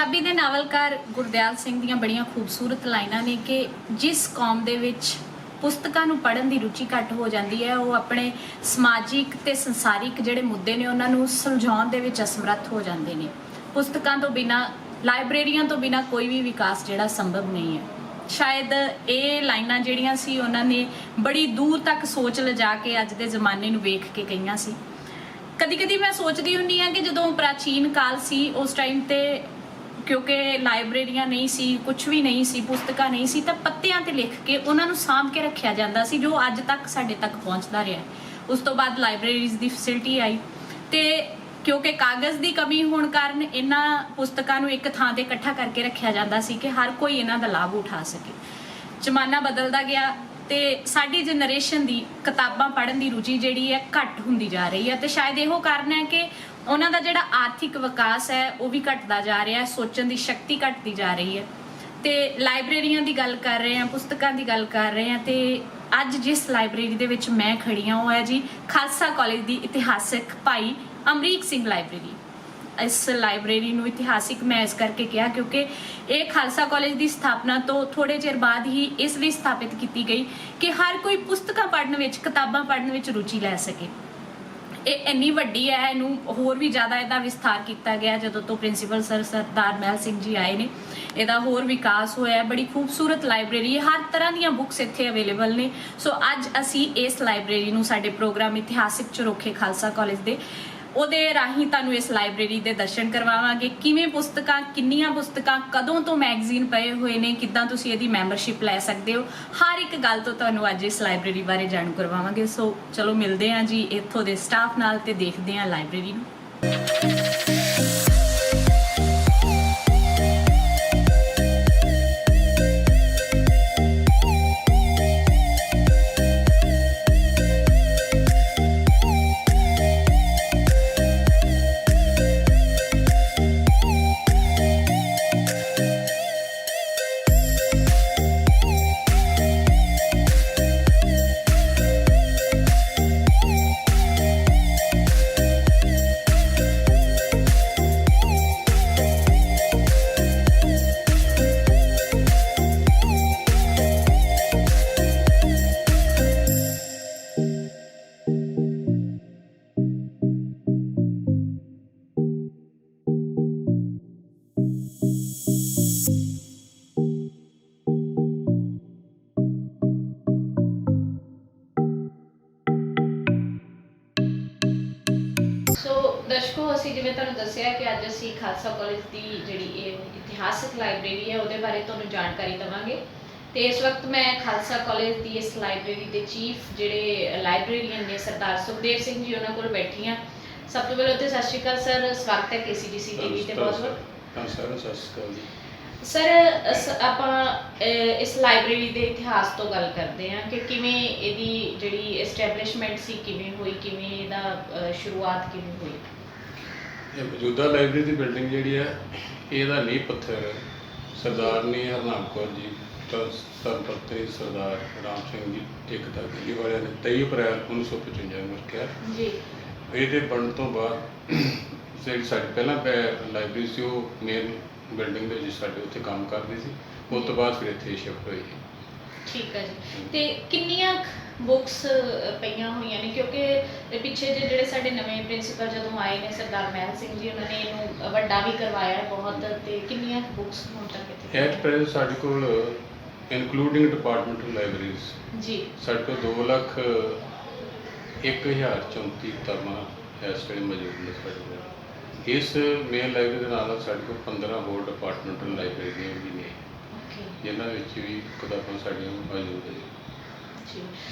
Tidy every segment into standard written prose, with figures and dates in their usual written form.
ਪੰਜਾਬੀ ਦੇ ਨਾਵਲਕਾਰ ਗੁਰਦਿਆਲ ਸਿੰਘ ਦੀਆਂ ਬੜੀਆਂ ਖੂਬਸੂਰਤ ਲਾਈਨਾਂ ਨੇ ਕਿ ਜਿਸ ਕੌਮ ਦੇ ਵਿੱਚ ਪੁਸਤਕਾਂ ਨੂੰ ਪੜ੍ਹਨ ਦੀ ਰੁਚੀ ਘੱਟ ਹੋ ਜਾਂਦੀ ਹੈ ਉਹ ਆਪਣੇ ਸਮਾਜਿਕ ਤੇ ਸੰਸਾਰਿਕ ਜਿਹੜੇ ਮੁੱਦੇ ਨੇ ਉਹਨਾਂ ਨੂੰ ਸੁਲਝਾਉਣ ਦੇ ਵਿੱਚ ਅਸਮਰੱਥ ਹੋ ਜਾਂਦੇ ਨੇ। ਪੁਸਤਕਾਂ ਤੋਂ ਬਿਨਾਂ, ਲਾਇਬ੍ਰੇਰੀਆਂ ਤੋਂ ਬਿਨਾਂ ਕੋਈ ਵੀ ਵਿਕਾਸ ਜਿਹੜਾ ਸੰਭਵ ਨਹੀਂ ਹੈ। ਸ਼ਾਇਦ ਇਹ ਲਾਈਨਾਂ ਜਿਹੜੀਆਂ ਸੀ ਉਹਨਾਂ ਨੇ ਬੜੀ ਦੂਰ ਤੱਕ ਸੋਚ ਲਿਜਾ ਕੇ ਅੱਜ ਦੇ ਜ਼ਮਾਨੇ ਨੂੰ ਵੇਖ ਕੇ ਕਹੀਆਂ ਸੀ। ਕਦੀ ਮੈਂ ਸੋਚਦੀ ਹੁੰਦੀ ਹਾਂ ਕਿ ਜਦੋਂ ਪ੍ਰਾਚੀਨ ਕਾਲ ਸੀ ਉਸ ਟਾਈਮ ਤੇ क्योंकि लाइब्रेरियां नहीं सी, कुछ भी नहीं सी, पुस्तकां नहीं सी, तो पत्तियां ते लिख के उन्होंने सामभ के रखा जाता सी जो अज तक साडे तक पहुँचता रहा। उस तो बाद लाइब्रेरीज़ की फैसिलिटी आई तो क्योंकि कागज़ की कमी होने कारण इन्हां पुस्तकां नूं एक थां ते इकट्ठा करके रखा जाता सी कि हर कोई इन्हां दा लाभ उठा सके। जमाना बदलता गया तो साडी जनरेशन की किताबां पढ़न की रुचि जिहड़ी है घट हुंदी जा रही है। तो शायद इहो कारण है कि ਉਹਨਾਂ ਦਾ ਜਿਹੜਾ ਆਰਥਿਕ ਵਿਕਾਸ ਹੈ ਉਹ ਵੀ ਘਟਦਾ ਜਾ ਰਿਹਾ ਹੈ, ਸੋਚਣ ਦੀ ਸ਼ਕਤੀ ਘਟਦੀ ਜਾ ਰਹੀ ਹੈ। ਤੇ ਲਾਇਬ੍ਰੇਰੀਆਂ ਦੀ ਗੱਲ ਕਰ ਰਹੇ ਹਾਂ, ਪੁਸਤਕਾਂ ਦੀ ਗੱਲ ਕਰ ਰਹੇ ਹਾਂ। ਤੇ ਅੱਜ ਜਿਸ ਲਾਇਬ੍ਰੇਰੀ ਦੇ ਵਿੱਚ ਮੈਂ ਖੜੀ ਹਾਂ ਉਹ ਹੈ ਜੀ ਖਾਲਸਾ ਕਾਲਜ ਦੀ ਇਤਿਹਾਸਕ ਭਾਈ ਅਮਰੀਕ ਸਿੰਘ ਲਾਇਬ੍ਰੇਰੀ। ਇਸ ਲਾਇਬ੍ਰੇਰੀ ਨੂੰ ਇਤਿਹਾਸਿਕ ਮੈਂ ਇਸ ਕਰਕੇ ਕਿਹਾ ਕਿਉਂਕਿ ਇਹ ਖਾਲਸਾ ਕਾਲਜ ਦੀ ਸਥਾਪਨਾ ਤੋਂ ਥੋੜੇ ਚਿਰ ਬਾਅਦ ਹੀ ਇਸ ਲਈ ਸਥਾਪਿਤ ਕੀਤੀ ਗਈ ਕਿ ਹਰ ਕੋਈ ਪੁਸਤਕਾਂ ਪੜ੍ਹਨ ਵਿੱਚ, ਕਿਤਾਬਾਂ ਪੜ੍ਹਨ ਵਿੱਚ ਰੁਚੀ ਲੈ ਸਕੇ। ਇਹ ਇੰਨੀ ਵੱਡੀ ਹੈ, ਇਹਨੂੰ ਹੋਰ ਵੀ ਜ਼ਿਆਦਾ ਇਹਦਾ ਵਿਸਥਾਰ ਕੀਤਾ ਗਿਆ ਜਦੋਂ ਤੋਂ ਪ੍ਰਿੰਸੀਪਲ ਸਰਦਾਰ ਮਹਿਲ ਸਿੰਘ ਜੀ ਆਏ ਨੇ। ਇਹਦਾ ਹੋਰ ਵਿਕਾਸ ਹੋਇਆ। ਬੜੀ ਖੂਬਸੂਰਤ ਲਾਇਬ੍ਰੇਰੀ ਹੈ, ਹਰ ਤਰ੍ਹਾਂ ਦੀਆਂ ਬੁੱਕਸ ਇੱਥੇ ਅਵੇਲੇਬਲ ਨੇ। ਸੋ ਅੱਜ ਅਸੀਂ ਇਸ ਲਾਇਬ੍ਰੇਰੀ ਨੂੰ ਸਾਡੇ ਪ੍ਰੋਗਰਾਮ ਇਤਿਹਾਸਿਕ ਝਰੋਖੇ ਖਾਲਸਾ ਕਾਲਜ ਦੇ ਉਹਦੇ ਰਾਹੀਂ ਤੁਹਾਨੂੰ ਇਸ ਲਾਇਬ੍ਰੇਰੀ ਦੇ ਦਰਸ਼ਨ ਕਰਵਾਵਾਂਗੇ। ਕਿਵੇਂ ਪੁਸਤਕਾਂ, ਕਿੰਨੀਆਂ ਪੁਸਤਕਾਂ, ਕਦੋਂ ਤੋਂ ਮੈਗਜ਼ੀਨ ਪਏ ਹੋਏ ਨੇ, ਕਿੱਦਾਂ ਤੁਸੀਂ ਇਹਦੀ ਮੈਂਬਰਸ਼ਿਪ ਲੈ ਸਕਦੇ ਹੋ, ਹਰ ਇੱਕ ਗੱਲ ਤੋਂ ਤੁਹਾਨੂੰ ਅੱਜ ਇਸ ਲਾਇਬ੍ਰੇਰੀ ਬਾਰੇ ਜਾਣੂ ਕਰਵਾਵਾਂਗੇ। ਸੋ ਚਲੋ ਮਿਲਦੇ ਹਾਂ ਜੀ ਇੱਥੋਂ ਦੇ ਸਟਾਫ ਨਾਲ ਤੇ ਦੇਖਦੇ ਹਾਂ ਲਾਇਬ੍ਰੇਰੀ ਨੂੰ। दर्शकों, असी जिवें तुहानूं दस्सिआ कि अज असी खालसा कॉलेज की जिहड़ी इतिहासक लाइब्रेरी है उहदे बारे तुहानूं जानकारी देवांगे। तो इस वक्त मैं खालसा कॉलेज की इस लाइब्रेरी के चीफ जिहड़े लाइब्रेरीयन ने सरदार सुखदेव सिंह जी उन्हां कोल बैठी हाँ। सब तो पहले तो सत श्री अकाल सर, स्वागत है KCGC TV ते बहुत-बहुत। सर ਆਪਾਂ ਇਸ ਲਾਇਬ੍ਰੇਰੀ ਦੇ ਇਤਿਹਾਸ ਤੋਂ ਗੱਲ ਕਰਦੇ ਹਾਂ ਕਿ ਕਿਵੇਂ ਇਹਦੀ ਜਿਹੜੀ ਐਸਟੈਬਲਿਸ਼ਮੈਂਟ ਸੀ ਕਿਵੇਂ ਹੋਈ, ਕਿਵੇਂ ਇਹਦਾ ਸ਼ੁਰੂਆਤ ਕਿਵੇਂ ਹੋਈ। ਇਹ ਮੌਜੂਦਾ ਲਾਇਬ੍ਰੇਰੀ ਦੀ ਬਿਲਡਿੰਗ ਜਿਹੜੀ ਹੈ ਇਹਦਾ ਨੀਂਹ ਪੱਥਰ ਸਰਦਾਰਨੀ ਹਰਨਾਮ ਕੌਰ ਜੀ ਸਰਪੰਚ ਸਰਦਾਰ ਰਾਮ ਸਿੰਘ ਜੀ ਠੇਕੇਦਾਰ ਦਿੱਲੀ ਵਾਲਿਆਂ ਨੇ 23 ਅਪ੍ਰੈਲ 1955 ਨੂੰ ਰੱਖਿਆ ਜੀ। ਇਹਦੇ ਬਣਨ ਤੋਂ ਬਾਅਦ ਜਿਹੜੀ ਸਾਡੀ ਪਹਿਲਾਂ ਲਾਇਬ੍ਰੇਰੀ ਸੀ ਉਹ ਮੇਨ ਬਿਲਡਿੰਗ ਦੇ ਵਿੱਚ ਸਾਡੇ ਉੱਥੇ ਕੰਮ ਕਰਦੀ ਸੀ। ਉਸ ਤੋਂ ਬਾਅਦ ਫਿਰ ਇੱਥੇ ਸ਼ਿਫਟ ਹੋਈ। ਠੀਕ ਹੈ ਜੀ। ਤੇ ਕਿੰਨੀਆਂ ਬੁੱਕਸ ਪਈਆਂ ਹੋਈਆਂ ਨੇ ਕਿਉਂਕਿ ਪਿੱਛੇ ਜਿਹੜੇ ਸਾਡੇ ਨਵੇਂ ਪ੍ਰਿੰਸੀਪਲ ਜਦੋਂ ਆਏ ਨੇ ਸਰਦਾਰ ਮਹਿਲ ਸਿੰਘ ਜੀ ਉਹਨਾਂ ਨੇ ਇਹਨੂੰ ਵੱਡਾ ਵੀ ਕਰਵਾਇਆ ਬਹੁਤ। ਤੇ ਕਿੰਨੀਆਂ ਬੁੱਕਸ ਹੁਣ ਤੱਕ ਇੱਥੇ ਐਟ ਪ੍ਰੈਜ਼ੈਂਟ ਸਾਡੇ ਕੋਲ ਇਨਕਲੂਡਿੰਗ ਡਿਪਾਰਟਮੈਂਟਲ ਲਾਇਬ੍ਰੇਰੀਜ਼ ਜੀ ਸਾਡੇ ਕੋਲ 2,01,034 ਕਿਤਾਬਾਂ ਇਸ ਵੇਲੇ ਮੌਜੂਦ ਨੇ ਸਾਡੇ ਕੋਲ। इस मेन लाइब्रेरी के नाल साढ़े को 15 होर डिपार्टमेंटल लाइब्रेरियां भी ने जिन्हां विच भी किताबां साड़ियां मौजूद है जी।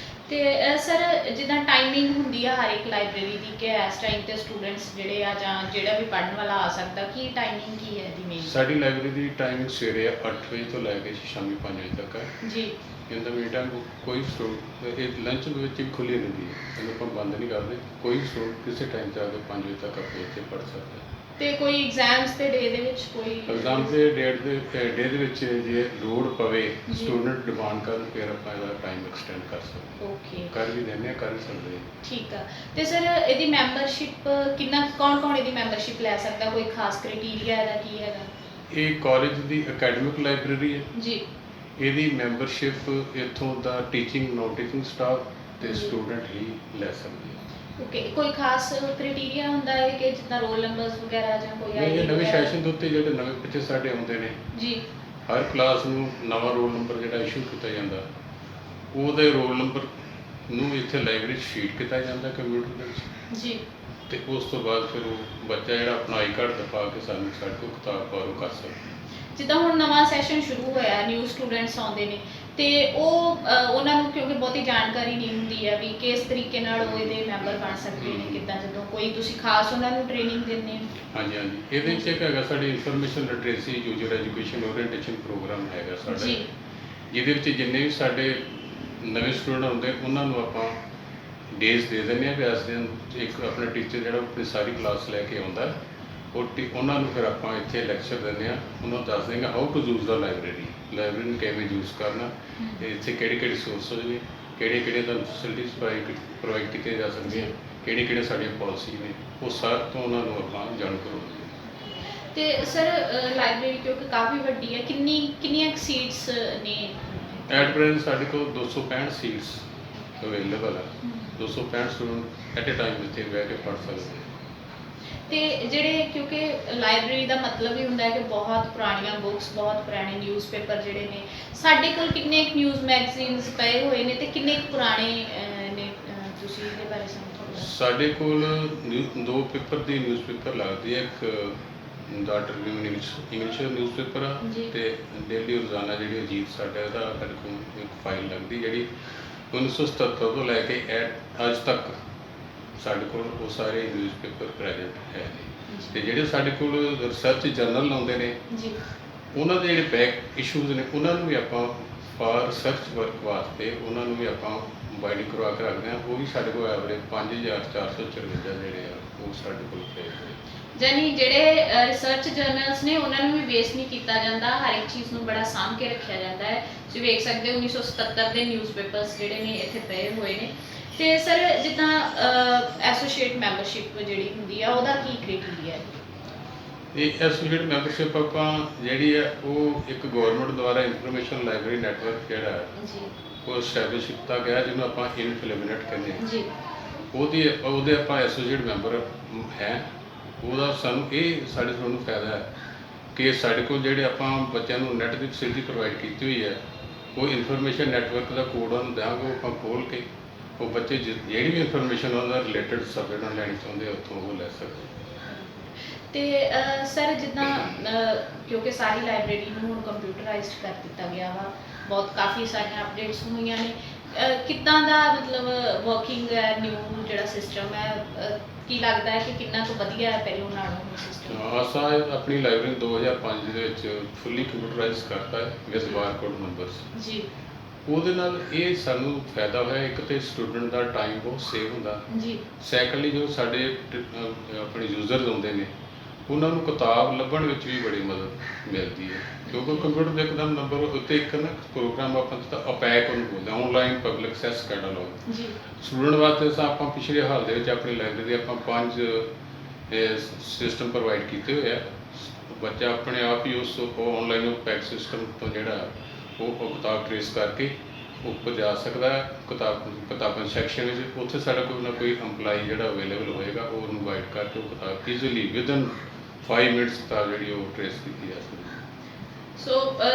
ते सर जिद्दां टाइमिंग हुंदी है हर एक लाइब्रेरी की कि इस टाइम ते स्टूडेंट्स जिहड़े आ जां जिहड़ा भी पढ़न वाला आ सकदा, की टाइमिंग की है दी मेन? साडी लाइब्रेरी की टाइमिंग सवेरे 8 बजे तो लैके शामी 5 बजे तक है जी। इन द मीन टाइम कोई स्टूडेंट लंच ਵਿੱਚ ਵੀ ਖੁੱਲੀ ਰਹਿੰਦੀ ਹੈ, ਇਹਨੂੰ ਆਪਾਂ ਬੰਦ ਨਹੀਂ ਕਰਦੇ। ਕੋਈ ਸਟੂਡੈਂਟ ਕਿਸੇ ਟਾਈਮ ਤੇ ਆ ਕੇ 5 ਵਜੇ ਤੱਕ ਆਪਣੇ ਇੱਥੇ ਪੜ੍ਹ ਸਕਦਾ। ਤੇ ਕੋਈ ਐਗਜ਼ਾਮਸ ਤੇ ਡੇ ਦੇ ਵਿੱਚ ਕੋਈ ਐਗਜ਼ਾਮ ਤੇ ਡੇ ਦੇ ਵਿੱਚ ਜੇ ਲੋੜ ਪਵੇ ਸਟੂਡੈਂਟ ਡਿਮਾਂਡ ਕਰਨ ਫਿਰ ਆਪਾਂ ਇਹਦਾ ਟਾਈਮ ਐਕਸਟੈਂਡ ਕਰ ਸਕਦੇ। ਓਕੇ, ਕਰ ਵੀ ਦਿੰਦੇ ਆ, ਕਰ ਵੀ ਸਕਦੇ। ਠੀਕ ਆ। ਤੇ ਸਰ ਇਹਦੀ ਮੈਂਬਰਸ਼ਿਪ ਕਿੰਨਾ, ਕੌਣ ਇਹਦੀ ਮੈਂਬਰਸ਼ਿਪ ਲੈ ਸਕਦਾ, ਕੋਈ ਖਾਸ ਕ੍ਰਾਈਟੇਰੀਆ ਇਹਦਾ ਕੀ ਹੈਗਾ? ਇਹ ਕਾਲਜ ਦੀ ਅਕੈਡਮਿਕ ਲਾਇਬ੍ਰੇਰੀ ਹੈ ਜੀ। ਇਹਦੀ ਮੈਂਬਰਸ਼ਿਪ ਇੱਥੋਂ ਦਾ ਟੀਚਿੰਗ ਨੌਨ ਟੀਚਿੰਗ ਸਟਾਫ ਤੇ ਸਟੂਡੈਂਟ ਹੀ ਲੈ ਸਕਦੇ ਆ। ਓਕੇ, ਕੋਈ ਖਾਸ ਕ੍ਰਾਈਟੇਰੀਆ ਹੁੰਦਾ ਹੈ ਕਿ ਜਿੱਦਾਂ ਰੋਲ ਨੰਬਰਸ ਵਗੈਰਾ ਜਾਂ ਕੋਈ ਇਹ ID ਨਵੇਂ ਵਗੈਰਾ? ਸੈਸ਼ਨ ਦੇ ਉੱਤੇ ਜਿਹੜੇ ਨਵੇਂ ਬੱਚੇ ਸਾਡੇ ਆਉਂਦੇ ਨੇ ਜੀ ਹਰ ਕਲਾਸ ਨੂੰ ਨਵਾਂ ਰੋਲ ਨੰਬਰ ਜਿਹੜਾ ਇਸ਼ੂ ਕੀਤਾ ਜਾਂਦਾ, ਉਹਦੇ ਰੋਲ ਨੰਬਰ ਨੂੰ ਇੱਥੇ ਲਾਇਬ੍ਰੇਰੀ 'ਚ ਫੀਡ ਕੀਤਾ ਜਾਂਦਾ ਕੰਪਿਊਟਰ ਦੇ ਵਿੱਚ ਜੀ। ਤੇ ਉਸ ਤੋਂ ਬਾਅਦ ਫਿਰ ਉਹ ਬੱਚਾ ਜਿਹੜਾ ਆਪਣਾ ਆਈ ਕਾਰਡ ਦਿਖਾ ਕੇ ਸਾਨੂੰ ਸਾਡੇ ਕੋਲ ਕਿਤਾਬ ਬਾਹਰੋਂ ਕਰ ਸਕਦਾ। ਜਿੱਦਾਂ ਹੁਣ ਨਵਾਂ ਸੈਸ਼ਨ ਸ਼ੁਰੂ ਹੋਇਆ, ਨਿਊ ਸਟੂਡੈਂਟਸ ਆਉਂਦੇ ਨੇ ਤੇ ਉਹ ਉਹਨਾਂ ਨੂੰ ਕਿਉਂਕਿ ਬਹੁਤੀ ਜਾਣਕਾਰੀ ਨਹੀਂ ਹੁੰਦੀ ਹੈ ਵੀ ਕਿਸ ਤਰੀਕੇ ਨਾਲ ਉਹ ਇਹਦੇ ਮੈਂਬਰ ਬਣ ਸਕਦੇ ਨੇ, ਕਿੱਦਾਂ, ਜਦੋਂ ਕੋਈ ਤੁਸੀਂ ਖਾਸ ਉਹਨਾਂ ਨੂੰ ਟ੍ਰੇਨਿੰਗ ਦਿੰਦੇ ਹੋ? ਹਾਂਜੀ ਹਾਂਜੀ, ਇਹਦੇ ਵਿੱਚ ਇੱਕ ਹੈਗਾ ਸਾਡੀ information literacy user education orientation programme ਹੈਗਾ ਸਾਡਾ, ਜੀ। ਜਿਹਦੇ ਵਿੱਚ ਜਿੰਨੇ ਵੀ ਸਾਡੇ ਨਵੇਂ ਸਟੂਡੈਂਟ ਹੁੰਦੇ ਉਹਨਾਂ ਨੂੰ ਆਪਾਂ ਡੇਜ਼ ਦੇ ਦਿੰਦੇ ਹਾਂ ਵੀ ਇਸ ਦਿਨ ਇੱਕ ਆਪਣਾ ਟੀਚਰ ਜਿਹੜਾ ਆਪਣੀ ਸਾਰੀ ਕਲਾਸ ਲੈ ਕੇ ਆਉਂਦਾ, ਉਹਨਾਂ ਨੂੰ ਫਿਰ ਆਪਾਂ ਇੱਥੇ ਲੈਕਚਰ ਦਿੰਦੇ ਹਾਂ, ਉਹਨਾਂ ਨੂੰ ਦੱਸ ਦਿੰਦੇ how to use the library ਨੂੰ ਕਿਵੇਂ ਯੂਜ਼ ਕਰਨਾ, ਤੇ ਇੱਥੇ ਕਿਹੜੇ ਕਿਹੜੇ ਸੋਰਸਿਸ ਨੇ, ਕਿਹੜੇ ਕਿਹੜੇ ਤੁਹਾਨੂੰ ਫੈਸਿਲਿਟੀਜ਼ ਪ੍ਰੋਵਾਈਡ ਕੀਤੀਆਂ ਜਾ ਸਕਦੀਆਂ, ਕਿਹੜੇ ਕਿਹੜੇ ਸਾਡੀਆਂ ਪਾਲਿਸੀ ਨੇ, ਉਹ ਸਾਰ ਤੋਂ ਉਹਨਾਂ ਨੂੰ ਆਪਾਂ ਜਾਣੂ ਕਰਵਾਉਂਦੇ ਹਾਂ। ਤੇ ਸਰ ਲਾਇਬ੍ਰੇਰੀ ਕਿਉਂਕਿ ਕਾਫੀ ਵੱਡੀ ਹੈ, ਕਿੰਨੀਆਂ ਸੀਟਸ ਨੇ? ਐਟ ਪ੍ਰੈਜ਼ੈਂਟ ਸਾਡੇ ਕੋਲ 265 ਸੀਟਸ ਅਵੇਲੇਬਲ ਹੈ। 265 ਸਟੂਡੈਂਟ ਐਟ ਏ ਟਾਈਮ ਇੱਥੇ ਬਹਿ ਕੇ ਪੜ੍ਹ ਸਕਦੇ। ਤੇ ਜਿਹੜੇ, ਕਿਉਂਕਿ ਲਾਇਬ੍ਰੇਰੀ ਦਾ ਮਤਲਬ ਹੀ ਹੁੰਦਾ ਹੈ ਕਿ ਬਹੁਤ ਪੁਰਾਣੀਆਂ ਬੁੱਕਸ, ਬਹੁਤ ਪੁਰਾਣੇ ਨਿਊਜ਼ਪੇਪਰ ਜਿਹੜੇ ਨੇ, ਸਾਡੇ ਕੋਲ ਕਿੰਨੇ ਕੁ ਨਿਊਜ਼ ਮੈਗਜ਼ੀਨਸ ਪਏ ਹੋਏ ਨੇ ਤੇ ਕਿੰਨੇ ਕੁ ਪੁਰਾਣੇ ਨੇ? ਤੁਸੀਂ ਇਹਦੇ ਬਾਰੇ ਸਮਝੋ। ਸਾਡੇ ਕੋਲ ਦੋ ਪੇਪਰ ਦੀ ਨਿਊਜ਼ਪੇਪਰ ਲੱਗਦੀ ਹੈ, ਇੱਕ ਦਾ ਟ੍ਰਿਬਿਊਨ ਇੰਗਲਿਸ਼ ਨਿਊਜ਼ਪੇਪਰ ਆ ਜੀ। ਤੇ ਡੇਲੀ ਰੋਜ਼ਾਨਾ ਜਿਹੜੀ ਅਜੀਤ ਸਾਡਾ ਇਹਦਾ ਸਾਡੇ ਕੋਲ ਇੱਕ ਫਾਈਲ ਲੱਗਦੀ ਜਿਹੜੀ 1977 ਤੋਂ ਲੈ ਕੇ ਅੱਜ ਤੱਕ ਸਾਡੇ ਕੋਲ ਉਹ ਸਾਰੇ ਨਿਊਜ਼ਪੇਪਰ ਪ੍ਰੈਜ਼ੈਂਟ ਹੈ ਨੇ। ਤੇ ਜਿਹੜੇ ਸਾਡੇ ਕੋਲ ਰਿਸਰਚ ਜਰਨਲ ਆਉਂਦੇ ਨੇ ਜੀ, ਉਹਨਾਂ ਦੇ ਜਿਹੜੇ ਬੈਕ ਇਸ਼ੂਜ਼ ਨੇ ਉਹਨਾਂ ਨੂੰ ਵੀ ਆਪਾਂ ਫਾਰ ਰਿਸਰਚ ਵਰਕ ਵਾਸਤੇ ਉਹਨਾਂ ਨੂੰ ਵੀ ਆਪਾਂ ਬਾਈਂਡਿੰਗ ਕਰਵਾ ਕੇ ਰੱਖਦੇ ਹਾਂ। ਉਹ ਵੀ ਸਾਡੇ ਕੋਲ ਐਵਰੇਜ 5454 ਜਿਹੜੇ ਆ ਉਹ ਸਾਡੇ ਕੋਲ ਪਏ ਹੋਏ। ਯਾਨੀ ਜਿਹੜੇ ਰਿਸਰਚ ਜਰਨਲਸ ਨੇ ਉਹਨਾਂ ਨੂੰ ਵੀ ਵੇਸਟ ਨਹੀਂ ਕੀਤਾ ਜਾਂਦਾ, ਹਰ ਇੱਕ ਚੀਜ਼ ਨੂੰ ਬੜਾ ਸਾਂਭ ਕੇ ਰੱਖਿਆ ਜਾਂਦਾ ਹੈ। ਤੁਸੀਂ ਵੇਖ ਸਕਦੇ ਹੋ 1977 ਦੇ ਨਿਊਜ਼ਪੇਪਰਸ ਜਿਹੜੇ ਨੇ ਇੱਥੇ ਪਏ ਹੋਏ ਨੇ। ਤੇ ਸਰ ਜਿੱਦਾਂ ਐਸੋਸੀਏਟ ਮੈਂਬਰਸ਼ਿਪ ਜਿਹੜੀ ਹੁੰਦੀ ਆ ਉਹਦਾ ਕੀ ਕ੍ਰਾਈਟੇਰੀਆ ਹੈ? ਇਹ ਐਸੋਸੀਏਟ ਮੈਂਬਰਸ਼ਿਪ ਆਪਾਂ ਜਿਹੜੀ ਹੈ ਉਹ ਇੱਕ ਗਵਰਨਮੈਂਟ ਦੁਆਰਾ ਇਨਫੋਰਮੇਸ਼ਨ ਲਾਇਬ੍ਰੇਰੀ ਨੈਟਵਰਕ ਜਿਹੜਾ ਹੈ ਜੀ, ਉਹ ਐਸਟੈਬਲਿਸ਼ ਕੀਤਾ ਗਿਆ, ਜਿਹਨੂੰ ਆਪਾਂ ਇਨਫਿਲਮਿਨੇਟ ਕਹਿੰਦੇ ਹਾਂ ਜੀ। ਉਹਦੇ ਆਪਾਂ ਐਸੋਸੀਏਟ ਮੈਂਬਰ ਹੈ। ਉਹਦਾ ਸਾਨੂੰ ਸਾਨੂੰ ਫਾਇਦਾ ਹੈ ਕਿ ਸਾਡੇ ਕੋਲ ਜਿਹੜੇ ਆਪਾਂ ਬੱਚਿਆਂ ਨੂੰ ਨੈੱਟ ਦੀ ਫੈਸਿਲਿਟੀ ਪ੍ਰੋਵਾਈਡ ਕੀਤੀ ਹੋਈ ਹੈ, ਉਹ ਇਨਫੋਰਮੇਸ਼ਨ ਨੈਟਵਰਕ ਦਾ ਕੋਡ ਉਹਨਾਂ ਨੂੰ ਦਿਆਂਗੇ, ਉਹ ਆਪਾਂ ਖੋਲ੍ਹ ਕੇ ਉਹ ਬੱਚੇ ਜਿਹੜੀ ਵੀ ਇਨਫੋਰਮੇਸ਼ਨ ਉਹਨਾਂ ਰਿਲੇਟਡ ਸਬਜੈਕਟ ਨਾਲ ਲੈਣੀ ਚਾਹੁੰਦੇ ਉੱਥੋਂ ਉਹ ਲੈ ਸਕਦੇ। ਤੇ ਸਰ ਜਿੱਦਾਂ ਕਿਉਂਕਿ ਸਾਰੀ ਲਾਇਬ੍ਰੇਰੀ ਨੂੰ ਹੁਣ ਕੰਪਿਊਟਰਾਈਜ਼ਡ ਕਰ ਦਿੱਤਾ ਗਿਆ ਵਾ, ਕਾਫੀ ਸਾਰੀਆਂ ਅਪਡੇਟਸ ਹੋਈਆਂ ਨੇ, ਕਿੱਦਾਂ ਦਾ ਮਤਲਬ ਵਰਕਿੰਗ ਹੈ ਨਿਊ ਜਿਹੜਾ ਸਿਸਟਮ ਹੈ? ਕੀ ਲੱਗਦਾ ਹੈ ਕਿ ਕਿੰਨਾ ਕੁ ਵਧੀਆ ਹੈ ਪਹਿਲੋਂ ਨਾਲੋਂ ਸਿਸਟਮ? ਅਸਾਂ ਆਪਣੀ ਲਾਇਬ੍ਰੇਰੀ 2005 ਦੇ ਵਿੱਚ ਫੁੱਲੀ ਕੰਪਿਊਟਰਾਈਜ਼ ਕਰਤਾ ਹੈ ਵਿਦ ਬਾਰਕੋਡ ਨੰਬਰਸ। ਜੀ। ਉਹਦੇ ਨਾਲ ਇਹ ਸਾਨੂੰ ਫਾਇਦਾ ਹੋਇਆ, ਇੱਕ ਤੇ ਸਟੂਡੈਂਟ ਦਾ ਟਾਈਮ ਬਹੁਤ ਸੇਵ ਹੁੰਦਾ ਜੀ। ਸੈਕੰਡਲੀ ਜੋ ਸਾਡੇ ਆਪਣੇ ਯੂਜ਼ਰਸ ਹੁੰਦੇ ਨੇ ਉਹਨਾਂ ਨੂੰ ਕਿਤਾਬ ਲੱਭਣ ਵਿੱਚ ਵੀ ਬੜੀ ਮਦਦ ਮਿਲਦੀ ਹੈ, ਕਿਉਂਕਿ ਕੰਪਿਊਟਰ ਦੇ ਇੱਕਦਮ ਨੰਬਰ ਉੱਤੇ ਇੱਕ ਨਾ ਪ੍ਰੋਗਰਾਮ ਆਪਾਂ ਜਿੱਦਾਂ ਅਪੈਕ ਉਹਨੂੰ ਬੋਲਦੇ ਆਨਲਾਈਨ ਪਬਲਿਕ ਐਕਸੈਸ ਕੈਟਾਲੌਗ। ਜੀ। ਸਟੂਡੈਂਟ ਵਾਸਤੇ ਤਾਂ ਆਪਾਂ ਪਿਛਲੇ ਹਾਲ ਦੇ ਵਿੱਚ ਆਪਣੀ ਲਾਇਬ੍ਰੇਰੀ ਆਪਾਂ 5 ਸਿਸਟਮ ਪ੍ਰੋਵਾਈਡ ਕੀਤੇ ਹੋਏ ਆ। ਬੱਚਾ ਆਪਣੇ ਆਪ ਹੀ ਉਸ ਆਨਲਾਈਨ ਅਪੈਕ ਸਿਸਟਮ ਤੋਂ ਜਿਹੜਾ ਉਹ ਕਿਤਾਬ ਟ੍ਰੇਸ ਕਰਕੇ ਉੱਪਰ ਜਾ ਸਕਦਾ ਹੈ। ਕਿਤਾਬਾਂ ਸੈਕਸ਼ਨ ਵਿੱਚ ਉੱਥੇ ਸਾਡਾ ਕੋਈ ਨਾ ਕੋਈ EMPLOYEE ਜਿਹੜਾ ਅਵੇਲੇਬਲ ਹੋਏਗਾ, ਉਹ ਉਹਨੂੰ ਗਾਈਡ ਕਰਕੇ ਉਹ ਕਿਤਾਬ ਈਜ਼ੀਲੀ ਵਿਦਨ 5 ਮਿੰਟਸ ਕਿਤਾਬ ਜਿਹੜੀ ਉਹ ਟ੍ਰੇਸ ਕੀਤੀ ਜਾ ਸਕਦੀ ਹੈ। ਸੋ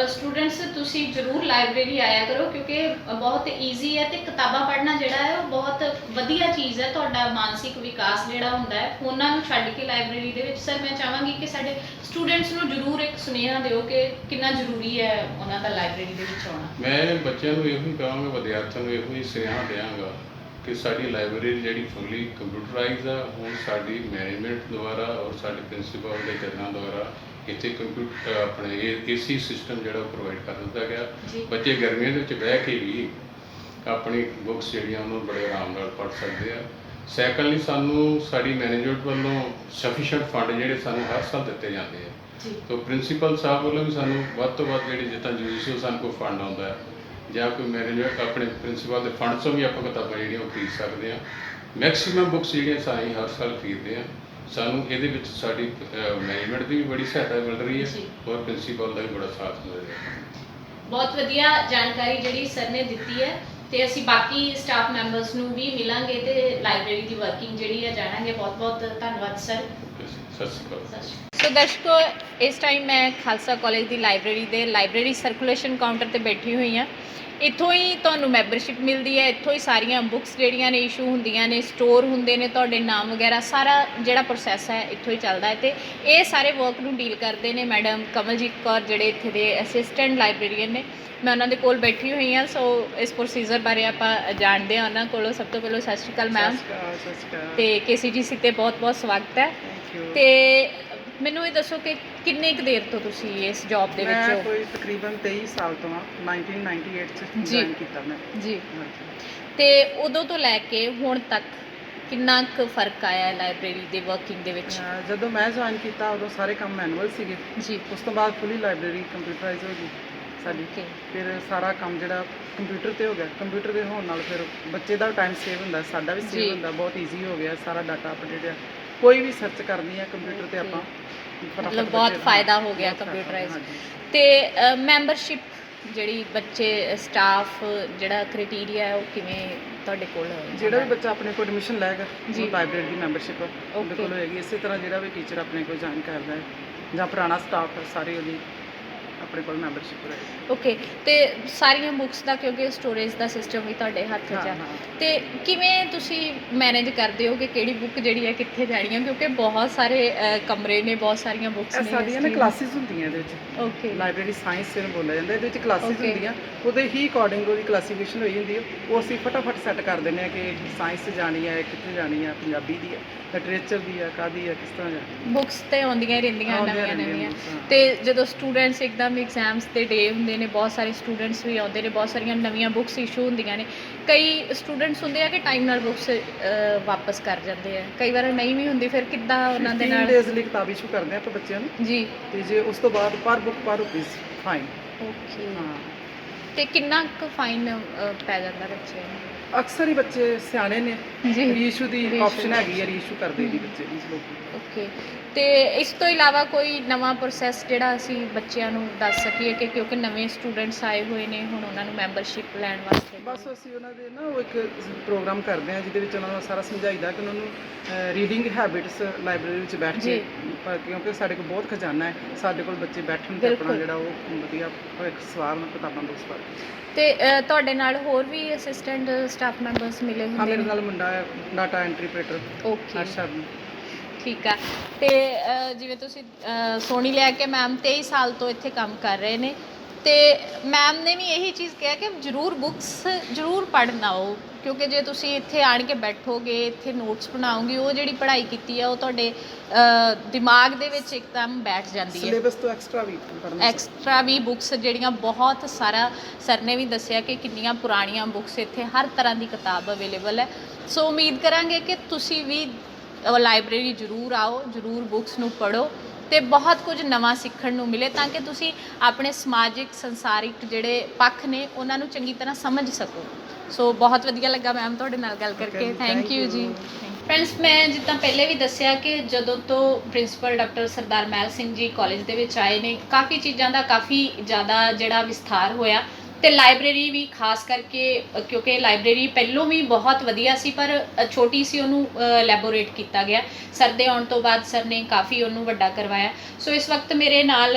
ਸਟੂਡੈਂਟਸ ਤੁਸੀਂ ਜ਼ਰੂਰ ਲਾਇਬ੍ਰੇਰੀ ਆਇਆ ਕਰੋ, ਕਿਉਂਕਿ ਬਹੁਤ ਈਜ਼ੀ ਹੈ ਤੇ ਕਿਤਾਬਾਂ ਪੜ੍ਹਨਾ ਜਿਹੜਾ ਹੈ ਉਹ ਬਹੁਤ ਵਧੀਆ ਚੀਜ਼ ਹੈ। ਤੁਹਾਡਾ ਮਾਨਸਿਕ ਵਿਕਾਸ ਜਿਹੜਾ ਹੁੰਦਾ ਹੈ ਫੋਨਾਂ ਨੂੰ ਛੱਡ ਕੇ ਲਾਇਬ੍ਰੇਰੀ ਦੇ ਵਿੱਚ। ਸਰ ਮੈਂ ਚਾਹਾਂਗੀ ਕਿ ਸਾਡੇ ਸਟੂਡੈਂਟਸ ਨੂੰ ਜ਼ਰੂਰ ਇੱਕ ਸੁਨੇਹਾ ਦਿਓ ਕਿ ਕਿੰਨਾ ਜ਼ਰੂਰੀ ਹੈ ਉਹਨਾਂ ਦਾ ਲਾਇਬ੍ਰੇਰੀ ਦੇ ਵਿੱਚ ਆਉਣਾ। ਮੈਂ ਬੱਚਿਆਂ ਨੂੰ ਇਹੋ ਹੀ ਕਹਾਂਗਾ, ਵਿਦਿਆਰਥੀਆਂ ਨੂੰ ਇਹੋ ਹੀ ਸੁਨੇਹਾ ਦਿਆਂਗਾ ਕਿ ਸਾਡੀ ਲਾਇਬ੍ਰੇਰੀ ਜਿਹੜੀ ਫੁੱਲੀ ਕੰਪਿਊਟਰਾਈਜ਼ ਆ, ਹੁਣ ਸਾਡੀ ਮੈਨੇਜਮੈਂਟ ਦੁਆਰਾ ਔਰ ਸਾਡੇ ਪ੍ਰਿੰਸੀਪਲ ਦੇ ਜਨਾਂ ਦੁਆਰਾ ਇੱਥੇ ਕੰਪਿਊਟਰ ਆਪਣੇ AC ਸਿਸਟਮ ਜਿਹੜਾ ਪ੍ਰੋਵਾਈਡ ਕਰ ਦਿੱਤਾ ਗਿਆ। ਬੱਚੇ ਗਰਮੀਆਂ ਦੇ ਵਿੱਚ ਬਹਿ ਕੇ ਵੀ ਆਪਣੀ ਬੁੱਕਸ ਜਿਹੜੀਆਂ ਉਹਨੂੰ ਬੜੇ ਆਰਾਮ ਨਾਲ ਪੜ੍ਹ ਸਕਦੇ ਆ। ਸੈਕੰਡਲੀ ਸਾਨੂੰ ਸਾਡੀ ਮੈਨੇਜਮੈਂਟ ਵੱਲੋਂ ਸਫੀਸ਼ੀਐਂਟ ਫੰਡ ਜਿਹੜੇ ਸਾਨੂੰ ਹਰ ਸਾਲ ਦਿੱਤੇ ਜਾਂਦੇ ਆ। ਤਾਂ ਪ੍ਰਿੰਸੀਪਲ ਸਾਹਿਬ ਵੱਲੋਂ ਵੀ ਸਾਨੂੰ ਵੱਧ ਤੋਂ ਵੱਧ ਜਿਹੜੀ ਜਿੱਦਾਂ ਜੁਡੀਸ਼ੀਅਲ ਸਾਨੂੰ ਕੋਈ ਫੰਡ ਆਉਂਦਾ ਹੈ ਜਾਂ ਕੋਈ ਮੈਨੇਜਮੈਂਟ ਆਪਣੇ ਪ੍ਰਿੰਸੀਪਲ ਦੇ ਫੰਡ ਤੋਂ ਵੀ ਆਪਾਂ ਕਿਤਾਬਾਂ ਜਿਹੜੀਆਂ ਉਹ ਖਰੀਦ ਸਕਦੇ ਹਾਂ। ਮੈਕਸੀਮਮ ਬੁੱਕਸ ਜਿਹੜੀਆਂ ਅਸੀਂ ਹਰ ਸਾਲ ਖਰੀਦਦੇ ਹਾਂ। ਸਾਨੂੰ ਇਹਦੇ ਵਿੱਚ ਸਾਡੀ ਮੈਨੇਜਮੈਂਟ ਦੀ ਵੀ ਬੜੀ ਸਹਾਇਤਾ ਮਿਲ ਰਹੀ ਜੀ। ਹੈ ਔਰ ਪ੍ਰਿੰਸੀਪਲ ਦਾ ਵੀ ਬੜਾ ਸਾਥ ਮਿਲ ਰਿਹਾ ਹੈ। ਬਹੁਤ ਵਧੀਆ ਜਾਣਕਾਰੀ ਜਿਹੜੀ ਸਰ ਨੇ ਦਿੱਤੀ ਹੈ ਤੇ ਅਸੀਂ ਬਾਕੀ ਸਟਾਫ ਮੈਂਬਰਸ ਨੂੰ ਵੀ ਮਿਲਾਂਗੇ ਤੇ ਲਾਇਬ੍ਰੇਰੀ ਦੀ ਵਰਕਿੰਗ ਜਿਹੜੀ ਹੈ ਜਾਣਾਂਗੇ। ਬਹੁਤ ਬਹੁਤ ਧੰਨਵਾਦ ਸਰ। ਸਤਿ ਸ਼੍ਰੀ ਅਕਾਲ। ਸੋ ਦਰਸ਼ਕੋ, ਇਸ ਟਾਈਮ ਮੈਂ ਖਾਲਸਾ ਕਾਲਜ ਦੀ ਲਾਇਬ੍ਰੇਰੀ ਦੇ ਲਾਇਬ੍ਰੇਰੀ ਸਰਕੂਲੇਸ਼ਨ ਕਾਊਂਟਰ ਤੇ ਬੈਠੀ ਹੋਈ ਹਾਂ। ਇੱਥੋਂ ਹੀ ਤੁਹਾਨੂੰ ਮੈਂਬਰਸ਼ਿਪ ਮਿਲਦੀ ਹੈ, ਇੱਥੋਂ ਹੀ ਸਾਰੀਆਂ ਬੁੱਕਸ ਜਿਹੜੀਆਂ ਨੇ ਇਸ਼ੂ ਹੁੰਦੀਆਂ ਨੇ, ਸਟੋਰ ਹੁੰਦੇ ਨੇ, ਤੁਹਾਡੇ ਨਾਮ ਵਗੈਰਾ ਸਾਰਾ ਜਿਹੜਾ ਪ੍ਰੋਸੈਸ ਹੈ ਇੱਥੋਂ ਹੀ ਚੱਲਦਾ ਹੈ। ਤੇ ਇਹ ਸਾਰੇ ਵਰਕ ਨੂੰ ਡੀਲ ਕਰਦੇ ਨੇ ਮੈਡਮ ਕਮਲਜੀਤ ਕੌਰ, ਜਿਹੜੇ ਇੱਥੇ ਦੇ ਅਸਿਸਟੈਂਟ ਲਾਇਬ੍ਰੇਰੀਅਨ ਨੇ। ਮੈਂ ਉਹਨਾਂ ਦੇ ਕੋਲ ਬੈਠੀ ਹੋਈ ਹਾਂ। ਸੋ ਇਸ ਪ੍ਰੋਸੀਜਰ ਬਾਰੇ ਆਪਾਂ ਜਾਣਦੇ ਹਾਂ ਉਹਨਾਂ ਕੋਲੋਂ। ਸਭ ਤੋਂ ਪਹਿਲਾਂ ਸਤਿ ਸ਼੍ਰੀ ਅਕਾਲ ਮੈਮ। ਤੇ KCGC ਤੇ ਬਹੁਤ ਬਹੁਤ ਸਵਾਗਤ ਹੈ। ਤੇ ਮੈਨੂੰ ਇਹ ਦੱਸੋ ਕਿ ਕਿੰਨੇ ਕੁ ਦੇਰ ਤੋਂ ਤੁਸੀਂ ਇਸ ਜੌਬ ਦੇ ਵਿੱਚ ਮੈਂ ਹੋ? ਕੋਈ ਤਕਰੀਬਨ 23 ਸਾਲ ਤੋਂ ਹਾਂ। 1998 ਚ ਜੁਆਇਨ ਕੀਤਾ ਮੈਂ ਜੀ। ਤੇ ਉਦੋਂ ਤੋਂ ਲੈ ਕੇ ਹੁਣ ਤੱਕ ਕਿੰਨਾ ਕੁ ਫਰਕ ਆਇਆ ਹੈ ਲਾਇਬ੍ਰੇਰੀ ਦੇ ਵਰਕਿੰਗ ਦੇ ਵਿੱਚ? ਜਦੋਂ ਮੈਂ ਜੁਆਇਨ ਕੀਤਾ ਉਦੋਂ ਸਾਰੇ ਕੰਮ ਮੈਨੂਅਲ ਸੀਗੇ ਜੀ। ਉਸ ਤੋਂ ਬਾਅਦ ਫੁੱਲੀ ਲਾਇਬ੍ਰੇਰੀ ਕੰਪਿਊਟਰਾਈਜ਼ ਹੋ ਗਈ ਸਾਡੀ। Okay. ਫਿਰ ਸਾਰਾ ਕੰਮ ਜਿਹੜਾ ਕੰਪਿਊਟਰ ਤੇ ਹੋ ਗਿਆ। ਕੰਪਿਊਟਰ ਦੇ ਹੋਣ ਨਾਲ ਫਿਰ ਬੱਚੇ ਦਾ ਟਾਈਮ ਸੇਵ ਹੁੰਦਾ, ਸਾਡਾ ਵੀ ਜੀ। ਸੇਵ ਹੁੰਦਾ, ਬਹੁਤ ਈਜ਼ੀ ਹੋ ਗਿਆ। ਸਾਰਾ ਡਾਟਾ ਅਪਡੇਟ ਆ, ਕੋਈ ਵੀ ਸਰਚ ਕਰਨੀ ਹੈ ਕੰਪਿਊਟਰ ਤੇ ਆਪਾਂ ਮਤਲਬ ਬਹੁਤ ਫਾਇਦਾ ਹੋ ਗਿਆ ਕੰਪਿਊਟਰਾਈਜ਼। ਤੇ ਮੈਂਬਰਸ਼ਿਪ ਜਿਹੜੀ ਬੱਚੇ ਸਟਾਫ ਜਿਹੜਾ ਕ੍ਰਾਈਟੇਰੀਆ ਹੈ ਉਹ ਕਿਵੇਂ ਤੁਹਾਡੇ ਕੋਲ? ਜਿਹੜਾ ਵੀ ਬੱਚਾ ਆਪਣੇ ਕੋਲ ਐਡਮਿਸ਼ਨ ਲੈਗਾ ਜੀ। ਉਹ ਲਾਇਬ੍ਰੇਰੀ ਦੀ ਮੈਂਬਰਸ਼ਿਪ ਉਹਦੇ ਕੋਲ ਹੋਏਗੀ। ਇਸੇ ਤਰ੍ਹਾਂ ਜਿਹੜਾ ਵੀ ਟੀਚਰ ਆਪਣੇ ਕੋਲ ਜੁਆਇਨ ਕਰਦਾ ਹੈ ਜਾਂ ਪੁਰਾਣਾ ਸਟਾਫ ਹੈ, ਸਾਰੇ ਉਹਦੀ ਆਪਣੇ ਕੋਲ ਮੈਂਬਰਸ਼ਿਪ ਹੋਏਗੀ। ਓਕੇ। ਤੇ ਸਾਰੀਆਂ ਬੁੱਕਸ ਦਾ ਕਿਉਂਕਿ ਸਟੋਰੇਜ ਦਾ ਸਿਸਟਮ ਵੀ ਤੁਹਾਡੇ ਹੱਥ 'ਚ ਹੈ, ਹਾਂ। ਤੇ ਕਿਵੇਂ ਤੁਸੀਂ ਮੈਨੇਜ ਕਰਦੇ ਹੋ ਕਿ ਕਿਹੜੀ ਬੁੱਕ ਜਿਹੜੀ ਹੈ ਕਿੱਥੇ ਜਾਣੀ ਹੈ? ਕਿਉਂਕਿ ਬਹੁਤ ਸਾਰੇ ਕਮਰੇ ਨੇ, ਬਹੁਤ ਸਾਰੀਆਂ ਬੁੱਕਸ ਇਹ ਨੇ। ਸਾਡੀਆਂ ਨਾ ਕਲਾਸਿਸ ਹੁੰਦੀਆਂ ਇਹਦੇ ਵਿੱਚ। ਓਕੇ। ਲਾਇਬ੍ਰੇਰੀ ਸਾਇੰਸ ਨੂੰ ਬੋਲਿਆ ਜਾਂਦਾ। ਇਹਦੇ ਵਿੱਚ ਕਲਾਸਿਸ Okay. ਹੁੰਦੀਆਂ, ਉਹਦੇ ਹੀ ਅਕੋਰਡਿੰਗ ਉਹਦੀ ਕਲਾਸੀਫਿਕੇਸ਼ਨ ਹੋਈ ਹੁੰਦੀ ਹੈ। ਉਹ ਅਸੀਂ ਫਟਾਫਟ ਸੈੱਟ ਕਰ ਦਿੰਦੇ ਹਾਂ ਕਿ ਸਾਇੰਸ 'ਚ ਜਾਣੀ ਹੈ, ਕਿੱਥੇ ਜਾਣੀ ਹੈ, ਪੰਜਾਬੀ ਦੀ ਹੈ, ਲਿਟਰੇਚਰ ਦੀ ਹੈ, ਕਾਹਦੀ ਹੈ, ਕਿਸ ਤਰ੍ਹਾਂ ਜਾਣੀ। ਬੁੱਕਸ ਤੇ ਆਉਂਦੀਆਂ ਹੀ ਰਹਿੰਦੀਆਂ ਆਉਂਦੀਆਂ ਨਵੀਆਂ ਰਹਿੰਦੀਆਂ ਨਵੀਆਂ। books, ਹਾਂ। ਤੇ ਜਦੋਂ ਸਟੂਡੈਂਟਸ ਇੱਕਦਮ ਐਗਜ਼ਾਮਸ ਦੇ ਡੇ ਹੁੰਦੇ ਨੇ, ਬਹੁਤ ਸਾਰੇ ਸਟੂਡੈਂਟਸ ਵੀ ਆਉਂਦੇ ਨੇ, ਬਹੁਤ ਸਾਰੀਆਂ ਨਵੀਆਂ ਬੁੱਕਸ ਇਸ਼ੂ ਹੁੰਦੀਆਂ ਨੇ। ਕਈ ਸਟੂਡੈਂਟਸ ਹੁੰਦੇ ਆ ਕਿ ਟਾਈਮ ਨਾਲ ਬੁੱਕਸ ਵਾਪਸ ਕਰ ਜਾਂਦੇ ਆ, ਕਈ ਵਾਰ ਨਹੀਂ ਵੀ ਹੁੰਦੀ। ਫਿਰ ਕਿੱਦਾਂ ਉਹਨਾਂ ਦੇ 15 ਨਾਲ? ਡੇਜ਼ ਲਈ ਕਿਤਾਬ ਇਸ਼ੂ ਕਰਦੇ ਹਾਂ ਆਪਾਂ ਬੱਚਿਆਂ ਨੂੰ, ਜੀ। ਤੇ ਜੇ ਉਸ ਤੋਂ ਬਾਅਦ ਪਰ ਬੁੱਕ ਪਰ ਰੁਪੀਸ ਫਾਈਨ। ਓਕੇ। ਹਾਂ, ਤੇ ਕਿੰਨਾ ਕੁ ਫਾਈਨ ਪੈ ਜਾਂਦਾ ਬੱਚਿਆਂ ਨੂੰ? ਅਕਸਰ ਹੀ ਬੱਚੇ ਸਿਆਣੇ ਨੇ, ਜੀ। ਰੀਇਸ਼ੂ ਦੀ Reissue ਆਪਸ਼ਨ ਹੈਗੀ ਹੈ, ਰੀਇਸ਼ੂ ਕਰਦੇ ਜੀ ਬੱਚੇ ਇਸ ਲੋਕ। ਓਕੇ। ਤੇ ਇਸ ਤੋਂ ਇਲਾਵਾ ਕੋਈ ਨਵਾਂ ਪ੍ਰੋਸੈਸ ਜਿਹੜਾ ਅਸੀਂ ਬੱਚਿਆਂ ਨੂੰ ਦੱਸ ਸਕੀਏ ਕਿ ਕਿਉਂਕਿ ਨਵੇਂ ਸਟੂਡੈਂਟਸ ਆਏ ਹੋਏ ਨੇ, ਹੁਣ ਉਹਨਾਂ ਨੂੰ ਮੈਂਬਰਸ਼ਿਪ ਲੈਣ ਵਾਸਤੇ? ਬਸ ਅਸੀਂ ਉਹਨਾਂ ਦੇ ਨਾ ਉਹ ਇੱਕ ਪ੍ਰੋਗਰਾਮ ਕਰਦੇ ਹਾਂ ਜਿਹਦੇ ਵਿੱਚ ਉਹਨਾਂ ਨੂੰ ਸਾਰਾ ਸਮਝਾਈਦਾ ਕਿ ਉਹਨਾਂ ਨੂੰ ਰੀਡਿੰਗ ਹੈਬਿਟਸ ਲਾਇਬ੍ਰੇਰੀ ਵਿੱਚ ਬੈਠ ਕੇ, ਕਿਉਂਕਿ ਸਾਡੇ ਕੋਲ ਬਹੁਤ ਖਜ਼ਾਨਾ ਹੈ, ਸਾਡੇ ਕੋਲ ਬੱਚੇ ਬੈਠਣ ਤੇ ਆਪਣਾ ਬਿਲਕੁਲ। ਜਿਹੜਾ ਉਹ ਵਧੀਆ ਭਵਿੱਖ ਸਵਾਰਨ ਕਿਤਾਬਾਂ ਤੋਂ ਸਵਾਰ। ਤੇ ਤੁਹਾਡੇ ਨਾਲ ਹੋਰ ਵੀ ਅਸਿਸਟੈਂਟ ਸਟਾਫ ਮੈਂਬਰਸ ਮਿਲੇ ਹਾਂ, ਹੁੰਦੇ ਮੇਰੇ ਨੇ? ਨਾਲ ਮੁੰਡਾ ਹੈ data entry operator okay. Harsharan. ਠੀਕ ਆ। ਤੇ ਜਿਵੇਂ ਤੁਸੀਂ ਸੋਨੀ ਲਿਆ ਕੇ ਮੈਮ 23 ਸਾਲ ਤੋਂ ਇੱਥੇ ਕੰਮ ਕਰ ਰਹੇ ਨੇ, ਤੇ ਮੈਮ ਨੇ ਵੀ ਇਹੀ ਚੀਜ਼ ਕਿਹਾ ਕਿ ਜ਼ਰੂਰ ਬੁੱਕਸ ਜ਼ਰੂਰ ਪੜ੍ਹਨ ਆਓ, ਕਿਉਂਕਿ ਜੇ ਤੁਸੀਂ ਇੱਥੇ ਆਣ ਕੇ ਬੈਠੋਗੇ, ਇੱਥੇ ਨੋਟਸ ਬਣਾਓਗੇ, ਉਹ ਜਿਹੜੀ ਪੜ੍ਹਾਈ ਕੀਤੀ ਆ ਉਹ ਤੁਹਾਡੇ ਦਿਮਾਗ ਦੇ ਵਿੱਚ ਇੱਕਦਮ ਬੈਠ ਜਾਂਦੀ ਹੈ। ਸਿਲੇਬਸ ਤੋਂ ਐਕਸਟਰਾ ਵੀ ਪੜ੍ਹਨਾ। ਐਕਸਟਰਾ ਵੀ ਬੁੱਕਸ ਜਿਹੜੀਆਂ ਬਹੁਤ ਸਾਰਾ ਸਰ ਨੇ ਵੀ ਦੱਸਿਆ ਕਿ ਕਿੰਨੀਆਂ ਪੁਰਾਣੀਆਂ ਬੁੱਕਸ ਇੱਥੇ ਹਰ ਤਰ੍ਹਾਂ ਦੀ ਕਿਤਾਬ ਅਵੇਲੇਬਲ ਹੈ। ਸੋ ਉਮੀਦ ਕਰਾਂਗੇ ਕਿ ਤੁਸੀਂ ਵੀ ਲਾਇਬ੍ਰੇਰੀ ਜ਼ਰੂਰ ਆਓ, ਜ਼ਰੂਰ ਬੁੱਕਸ ਨੂੰ ਪੜ੍ਹੋ ਤੇ ਬਹੁਤ ਕੁਝ ਨਵਾਂ ਸਿੱਖਣ ਨੂੰ ਮਿਲੇ, ਤਾਂ ਕਿ ਤੁਸੀਂ ਆਪਣੇ ਸਮਾਜਿਕ ਸੰਸਾਰਿਕ ਜਿਹੜੇ ਪੱਖ ਨੇ ਉਹਨਾਂ ਨੂੰ ਚੰਗੀ ਤਰ੍ਹਾਂ ਸਮਝ ਸਕੋ। ਸੋ ਬਹੁਤ ਵਧੀਆ ਲੱਗਾ ਮੈਮ ਤੁਹਾਡੇ ਨਾਲ ਗੱਲ ਕਰਕੇ। ਥੈਂਕ ਯੂ ਜੀ। ਫਰੈਂਡਸ, ਮੈਂ ਜਿੱਦਾਂ ਪਹਿਲੇ ਵੀ ਦੱਸਿਆ ਕਿ ਜਦੋਂ ਤੋਂ ਪ੍ਰਿੰਸੀਪਲ ਡਾਕਟਰ ਸਰਦਾਰ ਮਹਿਲ ਸਿੰਘ ਜੀ ਕਾਲਜ ਦੇ ਵਿੱਚ ਆਏ ਨੇ, ਕਾਫੀ ਚੀਜ਼ਾਂ ਦਾ ਕਾਫੀ ਜ਼ਿਆਦਾ ਜਿਹੜਾ ਵਿਸਥਾਰ ਹੋਇਆ। ਤੇ ਲਾਇਬ੍ਰੇਰੀ ਵੀ ਖਾਸ ਕਰਕੇ, ਕਿਉਂਕਿ ਲਾਇਬ੍ਰੇਰੀ ਪਹਿਲੋਂ ਵੀ ਬਹੁਤ ਵਧੀਆ ਸੀ ਪਰ ਛੋਟੀ ਸੀ, ਉਹਨੂੰ ਲੈਬੋਰੇਟ ਕੀਤਾ ਗਿਆ। ਸਰ ਦੇ ਆਉਣ ਤੋਂ ਬਾਅਦ ਸਰ ਨੇ ਕਾਫੀ ਉਹਨੂੰ ਵੱਡਾ ਕਰਵਾਇਆ। ਸੋ ਇਸ ਵਕਤ ਮੇਰੇ ਨਾਲ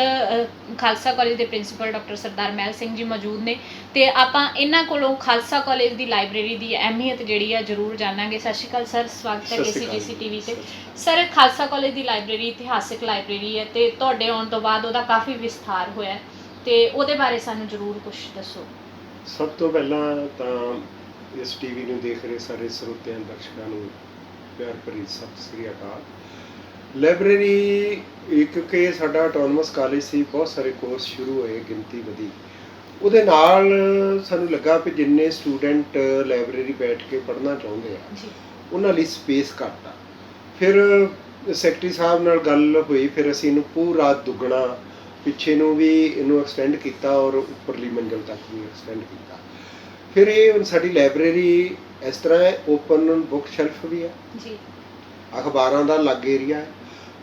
ਖਾਲਸਾ ਕਾਲਜ ਦੇ ਪ੍ਰਿੰਸੀਪਲ ਡਾਕਟਰ ਸਰਦਾਰ ਮਹਿਲ ਸਿੰਘ ਜੀ ਮੌਜੂਦ ਨੇ, ਤੇ ਆਪਾਂ ਇਹਨਾਂ ਕੋਲੋਂ ਖਾਲਸਾ ਕਾਲਜ ਦੀ ਲਾਇਬ੍ਰੇਰੀ ਦੀ ਅਹਿਮੀਅਤ ਜਿਹੜੀ ਆ ਜ਼ਰੂਰ ਜਾਣਾਂਗੇ। ਸਤਿ ਸ਼੍ਰੀ ਅਕਾਲ ਸਰ, ਸਵਾਗਤ ਹੈ KCGC TV ਤੇ। ਸਰ, ਖਾਲਸਾ ਕਾਲਜ ਦੀ ਲਾਇਬ੍ਰੇਰੀ ਇਤਿਹਾਸਿਕ ਲਾਇਬ੍ਰੇਰੀ ਹੈ ਤੇ ਤੁਹਾਡੇ ਆਉਣ ਤੋਂ ਬਾਅਦ ਉਹਦਾ ਕਾਫੀ ਵਿਸਥਾਰ ਹੋਇਆ, ਤੇ ਉਹਦੇ ਬਾਰੇ ਸਾਨੂੰ ਜ਼ਰੂਰ ਕੁਝ ਦੱਸੋ। ਸਭ ਤੋਂ ਪਹਿਲਾਂ ਤਾਂ ਇਸ ਟੀਵੀ ਨੂੰ ਦੇਖ ਰਹੇ ਸਾਰੇ ਸਰੋਤਿਆਂ ਦਰਸ਼ਕਾਂ ਨੂੰ ਪਿਆਰ ਭਰੀ ਸਤਿ ਸ੍ਰੀ ਅਕਾਲ। ਲਾਇਬ੍ਰੇਰੀ ਕਿਉਂਕਿ ਸਾਡਾ ਆਟੋਨਮਸ ਕਾਲਜ ਸੀ, ਬਹੁਤ ਸਾਰੇ ਕੋਰਸ ਸ਼ੁਰੂ ਹੋਏ, ਗਿਣਤੀ ਵਧੀ, ਉਹਦੇ ਨਾਲ ਸਾਨੂੰ ਲੱਗਾ ਕਿ ਜਿੰਨੇ ਸਟੂਡੈਂਟ ਲਾਇਬ੍ਰੇਰੀ ਬੈਠ ਕੇ ਪੜ੍ਹਨਾ ਚਾਹੁੰਦੇ ਆ ਜੀ, ਉਹਨਾਂ ਲਈ ਸਪੇਸ ਘੱਟ ਆ। ਫਿਰ ਸੈਕਟਰੀ ਸਾਹਿਬ ਨਾਲ ਗੱਲ ਹੋਈ, ਫਿਰ ਅਸੀਂ ਇਹਨੂੰ ਪੂਰਾ ਦੁੱਗਣਾ ਪਿੱਛੇ ਨੂੰ ਵੀ ਇਹਨੂੰ ਐਕਸਟੈਂਡ ਕੀਤਾ ਔਰ ਉੱਪਰਲੀ ਮੰਜ਼ਲ ਤੱਕ ਵੀ ਐਕਸਟੈਂਡ ਕੀਤਾ। ਫਿਰ ਇਹ ਹੁਣ ਸਾਡੀ ਲਾਇਬ੍ਰੇਰੀ ਇਸ ਤਰ੍ਹਾਂ ਹੈ, ਓਪਨ ਬੁੱਕ ਸ਼ੈਲਫ ਵੀ ਹੈ, ਜੀ, ਅਖਬਾਰਾਂ ਦਾ ਅਲੱਗ ਏਰੀਆ ਹੈ।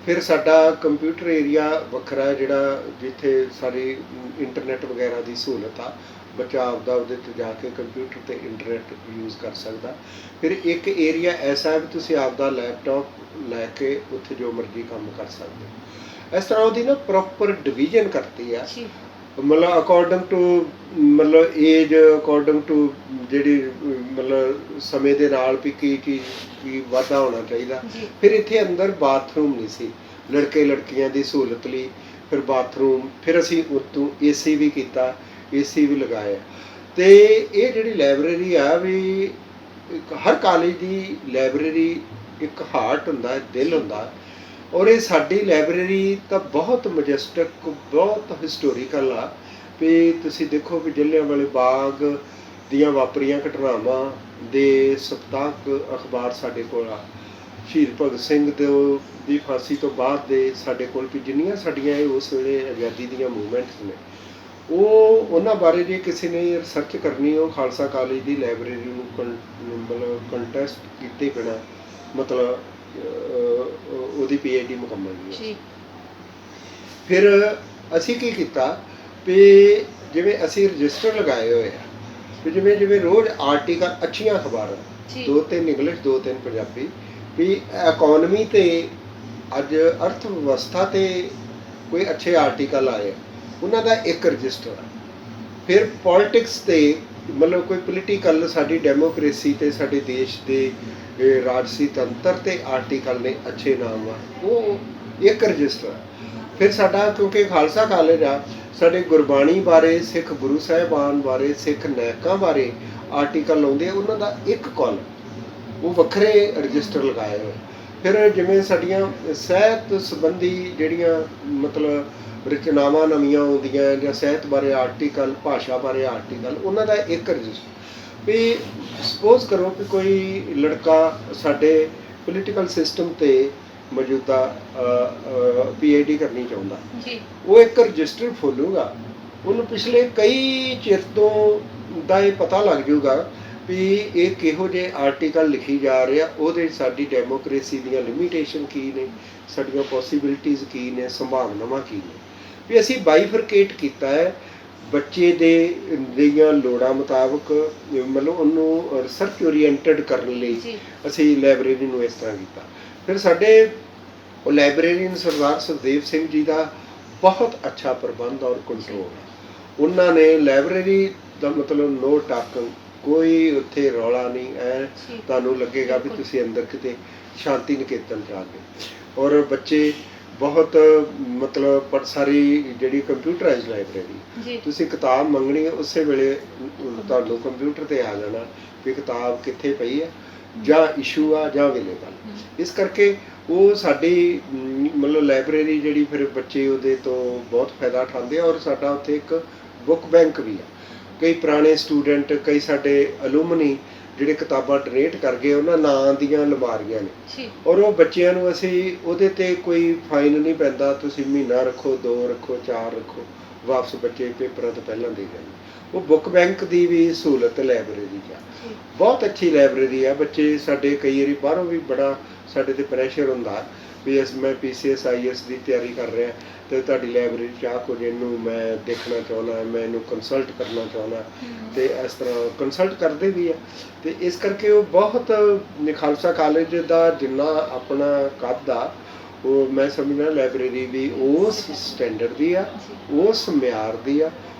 ਫਿਰ ਸਾਡਾ ਕੰਪਿਊਟਰ ਏਰੀਆ ਵੱਖਰਾ ਹੈ, ਜਿਹੜਾ ਜਿੱਥੇ ਸਾਰੀ ਇੰਟਰਨੈਟ ਵਗੈਰਾ ਦੀ ਸਹੂਲਤ ਆ, ਬੱਚਾ ਆਪਦਾ ਉਹਦੇ 'ਤੇ ਜਾ ਕੇ ਕੰਪਿਊਟਰ ਤੇ ਇੰਟਰਨੈਟ ਯੂਜ਼ ਕਰ ਸਕਦਾ। ਫਿਰ ਇੱਕ ਏਰੀਆ ਐਸਾ ਹੈ ਵੀ ਤੁਸੀਂ ਆਪਦਾ ਲੈਪਟਾਪ ਲੈ ਕੇ ਉੱਥੇ ਜੋ ਮਰਜ਼ੀ ਕੰਮ ਕਰ ਸਕਦੇ ਹੋ। ਇਸ ਤਰ੍ਹਾਂ ਉਹਦੀ ਨਾ ਪ੍ਰੋਪਰ ਡਿਵੀਜ਼ਨ ਕਰਤੀ ਆ, ਮਤਲਬ ਅਕੋਰਡਿੰਗ ਟੂ ਮਤਲਬ ਏਜ, ਅਕੋਰਡਿੰਗ ਟੂ ਜਿਹੜੀ ਮਤਲਬ ਸਮੇਂ ਦੇ ਨਾਲ ਵੀ ਕੀ ਚੀਜ਼ ਕੀ ਵਾਧਾ ਹੋਣਾ ਚਾਹੀਦਾ। ਫਿਰ ਇੱਥੇ ਅੰਦਰ ਬਾਥਰੂਮ ਨਹੀਂ ਸੀ, ਲੜਕੇ ਲੜਕੀਆਂ ਦੀ ਸਹੂਲਤ ਲਈ ਫਿਰ ਬਾਥਰੂਮ, ਫਿਰ ਅਸੀਂ ਉੱਤੋਂ ਏਸੀ ਵੀ ਕੀਤਾ, ਏਸੀ ਵੀ ਲਗਾਇਆ। ਅਤੇ ਇਹ ਜਿਹੜੀ ਲਾਇਬ੍ਰੇਰੀ ਆ ਵੀ ਹਰ ਕਾਲਜ ਦੀ ਲਾਇਬ੍ਰੇਰੀ ਇੱਕ ਹਾਰਟ ਹੁੰਦਾ, ਦਿਲ ਹੁੰਦਾ। ਔਰ ਇਹ ਸਾਡੀ ਲਾਇਬ੍ਰੇਰੀ ਤਾਂ ਬਹੁਤ ਮਜੈਸਟਿਕ, ਬਹੁਤ ਹਿਸਟੋਰੀਕਲ ਆ। ਵੀ ਤੁਸੀਂ ਦੇਖੋ ਵੀ ਜਲ੍ਹਿਆਂਵਾਲੇ ਬਾਗ ਦੀਆਂ ਵਾਪਰੀਆਂ ਘਟਨਾਵਾਂ ਦੇ ਸਪਤਾਹਕ ਅਖਬਾਰ ਸਾਡੇ ਕੋਲ ਆ। ਸ਼ਹੀਦ ਭਗਤ ਸਿੰਘ ਦੀ ਫਾਂਸੀ ਤੋਂ ਬਾਅਦ ਦੇ ਸਾਡੇ ਕੋਲ ਵੀ ਜਿੰਨੀਆਂ ਸਾਡੀਆਂ ਇਹ ਉਸ ਵੇਲੇ ਆਜ਼ਾਦੀ ਦੀਆਂ ਮੂਵਮੈਂਟਸ ਨੇ, ਉਹਨਾਂ ਬਾਰੇ ਜੇ ਕਿਸੇ ਨੇ ਰਿਸਰਚ ਕਰਨੀ, ਉਹ ਖਾਲਸਾ ਕਾਲਜ ਦੀ ਲਾਇਬ੍ਰੇਰੀ ਨੂੰ ਮਤਲਬ ਕੰਟੈਸਟ ਕੀਤੇ ਬਿਨਾਂ ਮਤਲਬ ਉਹਦੀ PhD ਮੁਕੰਮਲ ਹੋਈ। ਫਿਰ ਅਸੀਂ ਕੀ ਕੀਤਾ ਵੀ ਜਿਵੇਂ ਅਸੀਂ ਰਜਿਸਟਰ ਲਗਾਏ ਹੋਏ ਆ ਵੀ ਜਿਵੇਂ ਜਿਵੇਂ ਰੋਜ਼ ਆਰਟੀਕਲ, ਅੱਛੀਆਂ ਅਖਬਾਰਾਂ 2-3 ਇੰਗਲਿਸ਼ 2-3 ਪੰਜਾਬੀ, ਵੀ ਇਕੋਨਮੀ ਤੇ ਅੱਜ ਅਰਥ ਵਿਵਸਥਾ ਤੇ ਕੋਈ ਅੱਛੇ ਆਰਟੀਕਲ ਆਏ, ਉਹਨਾਂ ਦਾ ਇੱਕ ਰਜਿਸਟਰ। ਫਿਰ ਪੋਲਿਟਿਕਸ ਤੇ ਮਤਲਬ ਕੋਈ ਪੋਲੀਟੀਕਲ, ਸਾਡੀ ਡੈਮੋਕ੍ਰੇਸੀ ਤੇ ਸਾਡੇ ਦੇਸ਼ ਦੇ ਰਾਜਸੀ ਤੰਤਰ ਤੇ ਆਰਟੀਕਲ ਨੇ ਅੱਛੇ ਨਾਮ ਆ, ਉਹ ਇੱਕ ਰਜਿਸਟਰ। ਫਿਰ ਸਾਡਾ ਕਿਉਂਕਿ ਖਾਲਸਾ ਕਾਲਜ ਆ, ਸਾਡੇ ਗੁਰਬਾਣੀ ਬਾਰੇ, ਸਿੱਖ ਗੁਰੂ ਸਾਹਿਬਾਨ ਬਾਰੇ, ਸਿੱਖ ਨਾਇਕਾਂ ਬਾਰੇ ਆਰਟੀਕਲ ਆਉਂਦੇ ਆ, ਉਹਨਾਂ ਦਾ ਇੱਕ ਕਾਲਮ, ਉਹ ਵੱਖਰੇ ਰਜਿਸਟਰ ਲਗਾਏ ਹੋਏ। ਫਿਰ ਜਿਵੇਂ ਸਾਡੀਆਂ ਸਾਹਿਤ ਸੰਬੰਧੀ ਜਿਹੜੀਆਂ ਮਤਲਬ ਰਚਨਾਵਾਂ ਨਵੀਆਂ ਆਉਂਦੀਆਂ ਜਾਂ ਸਾਹਿਤ ਬਾਰੇ ਆਰਟੀਕਲ, ਭਾਸ਼ਾ ਬਾਰੇ ਆਰਟੀਕਲ, ਉਹਨਾਂ ਦਾ ਇੱਕ ਰਜਿਸਟਰ। ਵੀ ਸਪੋਜ਼ ਕਰੋ ਕਿ ਕੋਈ ਲੜਕਾ ਸਾਡੇ ਪੋਲੀਟੀਕਲ ਸਿਸਟਮ ਤੇ ਮੌਜੂਦਾ PhD ਕਰਨੀ ਚਾਹੁੰਦਾ, ਉਹ ਇੱਕ ਰਜਿਸਟਰ ਖੋਲੂਗਾ, ਉਹਨੂੰ ਪਿਛਲੇ ਕਈ ਚਿਰ ਤੋਂ ਦਾ ਇਹ ਪਤਾ ਲੱਗ ਜਾਊਗਾ ਵੀ ਇਹ ਕਿਹੋ ਜਿਹੇ ਆਰਟੀਕਲ ਲਿਖੀ ਜਾ ਰਿਹਾ, ਉਹਦੇ ਸਾਡੀ ਡੈਮੋਕ੍ਰੇਸੀ ਦੀਆਂ ਲਿਮੀਟੇਸ਼ਨ ਕੀ ਨੇ, ਸਾਡੀਆਂ ਪੋਸੀਬਿਲਿਟੀਜ਼ ਕੀ ਨੇ, ਸੰਭਾਵਨਾਵਾਂ ਕੀ ਨੇ। ਵੀ ਅਸੀਂ ਬਾਈਫਰਕੇਟ ਕੀਤਾ ਹੈ ਬੱਚੇ ਦੀਆਂ ਲੋੜਾਂ ਮੁਤਾਬਕ, ਮਤਲਬ ਉਹਨੂੰ ਰਿਸਰਚ ਓਰੀਐਂਟਡ ਕਰਨ ਲਈ ਅਸੀਂ ਲਾਇਬ੍ਰੇਰੀ ਨੂੰ ਇਸ ਤਰ੍ਹਾਂ ਕੀਤਾ। ਫਿਰ ਸਾਡੇ ਉਹ ਲਾਇਬ੍ਰੇਰੀਅਨ ਸਰਦਾਰ ਸੁਖਦੇਵ ਸਿੰਘ ਜੀ ਦਾ ਬਹੁਤ ਅੱਛਾ ਪ੍ਰਬੰਧ ਔਰ ਕੰਟਰੋਲ। ਉਹਨਾਂ ਨੇ ਲਾਇਬ੍ਰੇਰੀ ਦਾ ਮਤਲਬ ਨੋ ਟਾਕਨ, ਕੋਈ ਉੱਥੇ ਰੌਲਾ ਨਹੀਂ, ਤੁਹਾਨੂੰ ਲੱਗੇਗਾ ਵੀ ਤੁਸੀਂ ਅੰਦਰ ਕਿਤੇ ਸ਼ਾਂਤੀ ਨਿਕੇਤਨ ਜਾ ਗਏ। ਔਰ ਬੱਚੇ ਬਹੁਤ ਮਤਲਬ ਪਰ ਸਾਰੀ ਜਿਹੜੀ ਕੰਪਿਊਟਰਾਈਜ਼ ਲਾਇਬ੍ਰੇਰੀ, ਤੁਸੀਂ ਕਿਤਾਬ ਮੰਗਣੀ ਹੈ ਉਸੇ ਵੇਲੇ ਤੁਹਾਨੂੰ ਕੰਪਿਊਟਰ ਤੇ ਆ ਜਾਣਾ ਵੀ ਕਿਤਾਬ ਕਿੱਥੇ ਪਈ ਹੈ, ਜਾਂ ਇਸ਼ੂ ਆ ਜਾਂ ਅਵੇਲੇਬਲ। ਇਸ ਕਰਕੇ ਉਹ ਸਾਡੀ ਮਤਲਬ ਲਾਇਬ੍ਰੇਰੀ ਜਿਹੜੀ, ਫਿਰ ਬੱਚੇ ਉਹਦੇ ਤੋਂ ਬਹੁਤ ਫਾਇਦਾ ਉਠਾਉਂਦੇ ਆ। ਔਰ ਸਾਡਾ ਉੱਥੇ ਇੱਕ ਬੁੱਕ ਬੈਂਕ ਵੀ ਆ, ਕਈ ਪੁਰਾਣੇ ਸਟੂਡੈਂਟ, ਕਈ ਸਾਡੇ ਅਲੂਮਨੀ ਜਿਹੜੇ ਕਿਤਾਬਾਂ ਡੋਨੇਟ ਕਰ ਗਏ, ਉਹਨਾਂ ਨਾਂ ਦੀਆਂ ਅਲਮਾਰੀਆਂ ਨੇ। ਔਰ ਉਹ ਬੱਚਿਆਂ ਨੂੰ ਅਸੀਂ ਉਹਦੇ ਤੇ ਕੋਈ ਫਾਈਨ ਨਹੀਂ ਪੈਂਦਾ, ਤੁਸੀਂ ਮਹੀਨਾ ਰੱਖੋ, 2 ਰੱਖੋ, 4 ਰੱਖੋ, ਵਾਪਸ ਬੱਚੇ ਪੇਪਰਾਂ ਤੋਂ ਪਹਿਲਾਂ ਦੇ ਜਾਂਦੇ। ਉਹ ਬੁੱਕ ਬੈਂਕ ਦੀ ਵੀ ਸਹੂਲਤ ਲਾਇਬ੍ਰੇਰੀ 'ਚ ਆ, ਬਹੁਤ ਅੱਛੀ ਲਾਇਬ੍ਰੇਰੀ ਆ। ਬੱਚੇ ਸਾਡੇ ਕਈ ਵਾਰੀ ਬਾਹਰੋਂ ਵੀ ਬੜਾ ਸਾਡੇ 'ਤੇ ਪ੍ਰੈਸ਼ਰ ਹੁੰਦਾ ਵੀ ਮੈਂ PCS IAS ਦੀ ਤਿਆਰੀ ਕਰ ਰਿਹਾ ਅਤੇ ਤੁਹਾਡੀ ਲਾਇਬ੍ਰੇਰੀ 'ਚ ਆ ਕੁਝ, ਇਹਨੂੰ ਮੈਂ ਦੇਖਣਾ ਚਾਹੁੰਦਾ, ਮੈਂ ਇਹਨੂੰ ਕੰਸਲਟ ਕਰਨਾ ਚਾਹੁੰਦਾ, ਅਤੇ ਇਸ ਤਰ੍ਹਾਂ ਕੰਸਲਟ ਕਰਦੇ ਵੀ ਆ। ਅਤੇ ਇਸ ਕਰਕੇ ਉਹ ਬਹੁਤ ਖਾਲਸਾ ਕਾਲਜ ਦਾ ਜਿੰਨਾ ਆਪਣਾ ਕੱਦ ਆ, ਉਹ ਮੈਂ ਸਮਝਦਾ ਲਾਇਬ੍ਰੇਰੀ ਵੀ ਉਸ ਸਟੈਂਡਰਡ ਦੀ ਆ, ਉਸ ਮਿਆਰ ਦੀ ਆ।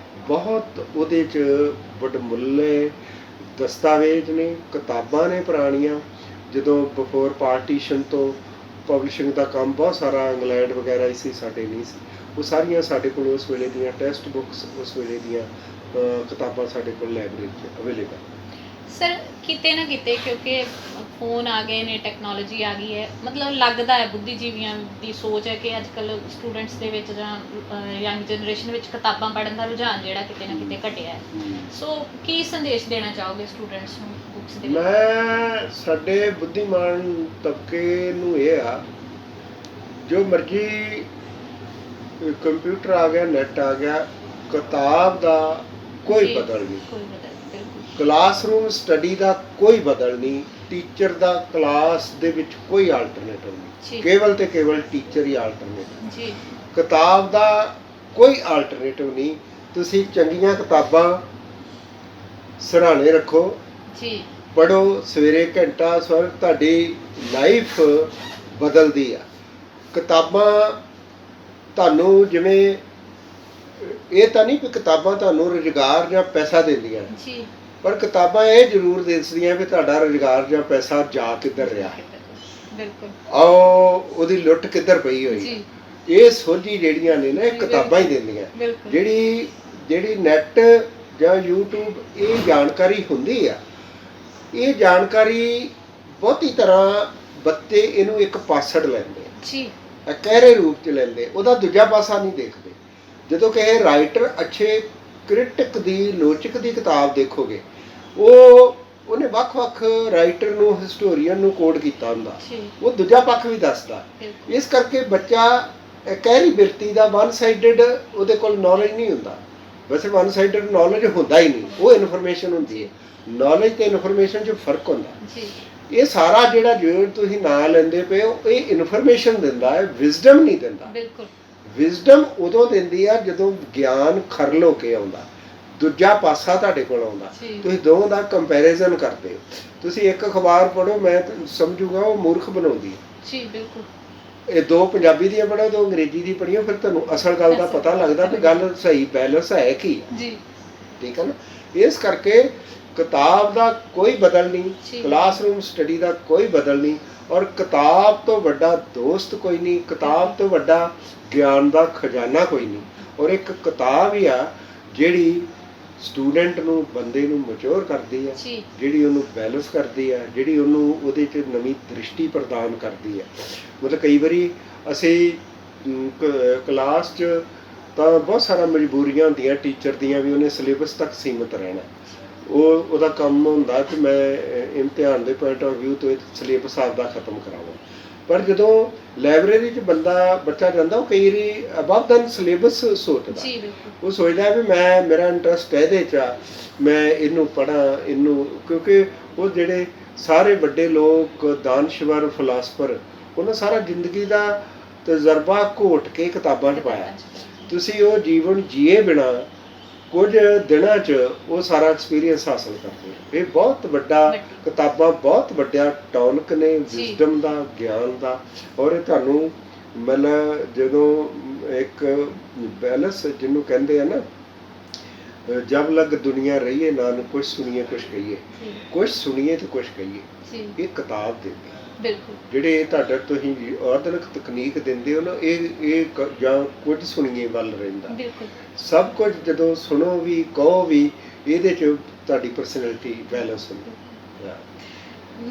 ਬਹੁਤ ਉਹਦੇ 'ਚ ਵਡਮੁੱਲੇ ਦਸਤਾਵੇਜ਼ ਨੇ, ਕਿਤਾਬਾਂ ਨੇ ਪੁਰਾਣੀਆਂ, ਜਦੋਂ ਬਿਫੋਰ ਪਾਰਟੀਸ਼ਨ ਤੋਂ ਪਬਲਿਸ਼ਿੰਗ ਦਾ ਕੰਮ ਬਹੁਤ ਸਾਰਾ ਇੰਗਲੈਂਡ ਵਗੈਰਾ ਹੀ ਸੀ, ਸਾਡੇ ਨਹੀਂ ਸੀ। ਉਹ ਸਾਰੀਆਂ ਸਾਡੇ ਕੋਲ ਉਸ ਵੇਲੇ ਦੀਆਂ ਟੈਕਸਟ ਬੁੱਕਸ, ਉਸ ਵੇਲੇ ਦੀਆਂ ਕਿਤਾਬਾਂ ਸਾਡੇ ਕੋਲ ਲਾਇਬ੍ਰੇਰੀ 'ਚ ਅਵੇਲੇਬਲ। ਸਰ ਕਿਤੇ ਨਾ ਕਿਤੇ ਕਿਉਂਕਿ ਫੋਨ ਆ ਗਏ ਨੇ, ਟੈਕਨੋਲੋਜੀ ਆ ਗਈ ਹੈ, ਮਤਲਬ ਲੱਗਦਾ ਹੈ ਬੁੱਧੀਜੀਵੀਆਂ ਦੀ ਸੋਚ ਹੈ ਕਿ ਅੱਜ ਕੱਲ੍ਹ ਸਟੂਡੈਂਟਸ ਦੇ ਵਿੱਚ ਜਾਂ ਯੰਗ ਜਨਰੇਸ਼ਨ ਵਿੱਚ ਕਿਤਾਬਾਂ ਪੜ੍ਹਨ ਦਾ ਰੁਝਾਨ ਜਿਹੜਾ ਕਿਤੇ ਨਾ ਕਿਤੇ ਘਟਿਆ ਹੈ। ਸੋ ਕੀ ਸੰਦੇਸ਼ ਦੇਣਾ ਚਾਹੋਗੇ ਸਟੂਡੈਂਟਸ ਨੂੰ ਬੁੱਕਸ ਦੇ? ਮੈਂ ਸਾਡੇ ਬੁੱਧੀਮਾਨ ਤਬਕੇ ਨੂੰ ਇਹ ਆ, ਜੋ ਮਰਜ਼ੀ ਕੰਪਿਊਟਰ ਆ ਗਿਆ, ਨੈਟ ਆ ਗਿਆ, ਕਿਤਾਬ ਦਾ ਕੋਈ ਬਦਲ ਨਹੀਂ, ਕਲਾਸਰੂਮ ਸਟੱਡੀ ਦਾ ਕੋਈ ਬਦਲ ਨਹੀਂ, ਟੀਚਰ ਦਾ ਕਲਾਸ ਦੇ ਵਿੱਚ ਕੋਈ ਆਲਟਰਨੇਟਿਵ ਜੀ। ਨਹੀਂ, ਕੇਵਲ ਤੇ ਕੇਵਲ ਟੀਚਰ ਹੀ ਆਲਟਰਨੇਟਿਵ। ਜੀ ਕਿਤਾਬ ਦਾ ਕੋਈ ਆਲਟਰਨੇਟਿਵ ਨਹੀਂ। ਤੁਸੀਂ ਚੰਗੀਆਂ ਕਿਤਾਬਾਂ ਸਿਰਹਾਣੇ ਰੱਖੋ, ਜੀ ਪੜ੍ਹੋ, ਸਵੇਰੇ ਘੰਟਾ ਸਵਰ, ਤੁਹਾਡੀ ਲਾਈਫ ਬਦਲਦੀ ਆ। ਕਿਤਾਬਾਂ ਤੁਹਾਨੂੰ ਜਿਵੇਂ ਇਹ ਤਾਂ ਨਹੀਂ ਕਿ ਕਿਤਾਬਾਂ ਤੁਹਾਨੂੰ ਰੁਜ਼ਗਾਰ ਜਾਂ ਪੈਸਾ ਦਿੰਦੀਆਂ, ਜੀ ਪਰ ਕਿਤਾਬਾਂ ਇਹ ਜ਼ਰੂਰ ਦੱਸਦੀਆਂ ਵੀ ਤੁਹਾਡਾ ਰੁਜ਼ਗਾਰ ਜਾਂ ਪੈਸਾ ਜਾ ਕਿੱਧਰ ਰਿਹਾ ਹੈ, ਬਿਲਕੁਲ ਉਹਦੀ ਲੁੱਟ ਕਿੱਧਰ ਪਈ ਹੋਈ। ਜੀ ਇਹ ਸੋਝੀ ਜਿਹੜੀਆਂ ਨੇ ਨਾ, ਇਹ ਕਿਤਾਬਾਂ ਹੀ ਦਿੰਦੀਆਂ। ਬਿਲਕੁਲ ਜਿਹੜੀ ਨੈੱਟ ਜਾਂ YouTube ਇਹ ਜਾਣਕਾਰੀ ਹੁੰਦੀ ਆ, ਇਹ ਜਾਣਕਾਰੀ ਬਹੁਤੀ ਤਰ੍ਹਾਂ ਬੱਚੇ ਇਹਨੂੰ ਇੱਕ ਪਾਸੜ ਲੈਂਦੇ ਆ, ਜੀ ਕਹਿਰੇ ਰੂਪ ਚ ਲੈਂਦੇ, ਉਹਦਾ ਦੂਜਾ ਪਾਸਾ ਨਹੀਂ ਦੇਖਦੇ। ਜਦੋਂ ਕਿਸੇ ਰਾਈਟਰ ਅੱਛੇ ਕ੍ਰਿਟਿਕ ਦੀ ਲੋਚਕ ਦੀ ਕਿਤਾਬ ਦੇਖੋਗੇ, ਉਹਨੇ ਵੱਖ-ਵੱਖ ਰਾਈਟਰ ਨੂੰ, ਹਿਸਟੋਰੀਅਨ ਨੂੰ ਕੋਡ ਕੀਤਾ ਹੁੰਦਾ, ਉਹ ਦੂਜਾ ਪੱਖ ਵੀ ਦੱਸਦਾ। ਇਸ ਕਰਕੇ ਬੱਚਾ ਕਹਿਰੀ ਬਿਰਤੀ ਦਾ ਵਨ ਸਾਈਡਡ ਉਹਦੇ ਕੋਲ ਨੌਲੇਜ ਨਹੀਂ ਹੁੰਦਾ। ਵੈਸੇ ਵਨ ਸਾਈਡਡ ਨੌਲੇਜ ਹੁੰਦਾ ਹੀ ਨਹੀਂ, ਉਹ ਇਨਫੋਰਮੇਸ਼ਨ ਹੁੰਦੀ ਹੈ। ਨੌਲੇਜ ਤੇ ਇਨਫੋਰਮੇਸ਼ਨ 'ਚ ਫਰਕ ਹੁੰਦਾ। ਇਹ ਸਾਰਾ ਜਿਹੜਾ ਜੋ ਤੁਸੀਂ ਨਾਂ ਲੈਂਦੇ ਪਏ ਹੋ, ਇਹ ਇਨਫੋਰਮੇਸ਼ਨ ਦਿੰਦਾ ਹੈ, ਵਿਜ਼ਡਮ ਨਹੀਂ ਦਿੰਦਾ। ਬਿਲਕੁਲ ਵਿਜ਼ਡਮ ਉਦੋਂ ਦਿੰਦੀ ਆ ਜਦੋਂ ਗਿਆਨ ਖਰਲ ਹੋ ਕੇ ਆਉਂਦਾ, ਦੂਜਾ ਪਾਸਾ ਤੁਹਾਡੇ ਕੋਲ ਆਉਂਦਾ, ਤੁਸੀਂ ਦੋਵਾਂ ਦਾ ਕੰਪੈਰੀਜ਼ਨ ਕਰਦੇ ਹੋ। ਤੁਸੀਂ ਇੱਕ ਅਖਬਾਰ ਪੜ੍ਹੋ, ਮੈਂ ਸਮਝੂਗਾ ਉਹ ਮੂਰਖ ਬਣਾਉਂਦੀ ਹੈ। ਜੀ ਬਿਲਕੁਲ। ਇਹ ਦੋ ਪੰਜਾਬੀ ਦੀਆਂ ਪੜ੍ਹੋ, ਦੋ ਅੰਗਰੇਜ਼ੀ ਦੀ ਪੜ੍ਹੀਓ, ਫਿਰ ਤੁਹਾਨੂੰ ਅਸਲ ਗੱਲ ਦਾ ਪਤਾ ਲੱਗਦਾ ਕਿ ਗੱਲ ਸਹੀ ਬੈਲੈਂਸ ਹੈ ਕੀ ਜੀ। ਠੀਕ ਹੈ ਨਾ। ਇਸ ਕਰਕੇ ਕਿਤਾਬ ਦਾ ਕੋਈ ਬਦਲ ਨਹੀਂ, ਕਲਾਸਰੂਮ ਸਟੱਡੀ ਦਾ ਕੋਈ ਬਦਲ ਨਹੀਂ, ਔਰ ਕਿਤਾਬ ਤੋਂ ਵੱਡਾ ਦੋਸਤ ਕੋਈ ਨਹੀਂ, ਕਿਤਾਬ ਤੋਂ ਵੱਡਾ ਗਿਆਨ ਦਾ ਖਜ਼ਾਨਾ ਕੋਈ ਨਹੀਂ। ਔਰ ਇੱਕ ਕਿਤਾਬ ਹੀ ਆ ਜਿਹੜੀ ਸਟੂਡੈਂਟ ਨੂੰ, ਬੰਦੇ ਨੂੰ ਮੈਚੁਰ ਕਰਦੀ ਹੈ, ਜਿਹੜੀ ਉਹਨੂੰ ਬੈਲੈਂਸ ਕਰਦੀ ਹੈ, ਜਿਹੜੀ ਉਹਨੂੰ ਉਹਦੇ 'ਚ ਨਵੀਂ ਦ੍ਰਿਸ਼ਟੀ ਪ੍ਰਦਾਨ ਕਰਦੀ ਹੈ। ਮਤਲਬ ਕਈ ਵਾਰੀ ਅਸੀਂ ਕਲਾਸ 'ਚ ਤਾਂ ਬਹੁਤ ਸਾਰਾ ਮਜਬੂਰੀਆਂ ਹੁੰਦੀਆਂ ਟੀਚਰ ਦੀਆਂ ਵੀ, ਉਹਨੇ ਸਿਲੇਬਸ ਤੱਕ ਸੀਮਿਤ ਰਹਿਣਾ। ਉਹਦਾ ਕੰਮ ਹੁੰਦਾ ਕਿ ਮੈਂ ਇਮਤਿਹਾਨ ਦੇ ਪੁਆਇੰਟ ਆਫ ਵਿਊ ਤੋਂ ਇਹ ਸਿਲੇਬਸ ਆਪਦਾ ਖਤਮ ਕਰਾਵਾਂ। ਪਰ ਜਦੋਂ ਲਾਇਬ੍ਰੇਰੀ 'ਚ ਬੱਚਾ ਜਾਂਦਾ, ਉਹ ਕਈ ਵਾਰੀ ਅਬਵ ਦੈਨ ਸਿਲੇਬਸ ਸੋਚਦਾ। ਉਹ ਸੋਚਦਾ ਵੀ ਮੇਰਾ ਇੰਟਰਸਟ ਇਹਦੇ 'ਚ ਆ, ਮੈਂ ਇਹਨੂੰ ਪੜ੍ਹਾਂ, ਇਹਨੂੰ, ਕਿਉਂਕਿ ਉਹ ਜਿਹੜੇ ਸਾਰੇ ਵੱਡੇ ਲੋਕ, ਦਾਨਸ਼ਵਰ, ਫਿਲਾਸਫਰ, ਉਹਨਾਂ ਸਾਰਾ ਜ਼ਿੰਦਗੀ ਦਾ ਤਜਰਬਾ ਘੋਟ ਕੇ ਕਿਤਾਬਾਂ 'ਚ ਪਾਇਆ। ਤੁਸੀਂ ਉਹ ਜੀਵਨ ਜੀਏ ਬਿਨਾ ਕੁਝ ਦਿਨਾਂ 'ਚ ਉਹ ਸਾਰਾ ਐਕਸਪੀਰੀਅੰਸ ਹਾਸਲ ਕਰਦੇ ਹੋ। ਇਹ ਬਹੁਤ ਵੱਡਾ, ਕਿਤਾਬਾਂ ਬਹੁਤ ਵੱਡਾ ਟੌਨਕ ਨੇ ਵਿਜ਼ਡਮ ਦਾ, ਗਿਆਨ ਦਾ। ਔਰ ਇਹ ਤੁਹਾਨੂੰ ਮਤਲਬ ਜਦੋਂ ਇੱਕ ਬੈਲੈਂਸ ਜਿਹਨੂੰ ਕਹਿੰਦੇ ਆ ਨਾ, ਜਬ ਲਗ ਦੁਨੀਆ ਰਹੀਏ ਨਾਨਕ ਕੁਛ ਸੁਣੀਏ ਕੁਛ ਕਹੀਏ, ਕੁਛ ਸੁਣੀਏ ਤੇ ਕੁਛ ਕਹੀਏ, ਇਹ ਕਿਤਾਬ ਦਿੰਦੀ। ਬਿਲਕੁਲ ਜਿਹੜੇ ਤੁਹਾਡਾ ਤੁਸੀਂ ਆਧੁਨਿਕ ਤਕਨੀਕ ਦਿੰਦੇ ਹੋ ਨਾ, ਇਹ ਜਾਂ ਕੁਝ ਸੁਣੀਏ ਵੱਲ ਰਹਿੰਦਾ। ਬਿਲਕੁਲ ਸਭ ਕੁਝ ਜਦੋਂ ਸੁਣੋ ਵੀ, ਕਹੋ ਵੀ, ਇਹਦੇ 'ਚ ਤੁਹਾਡੀ ਪਰਸਨੈਲਿਟੀ ਬੈਲੈਂਸ ਹੁੰਦੀ।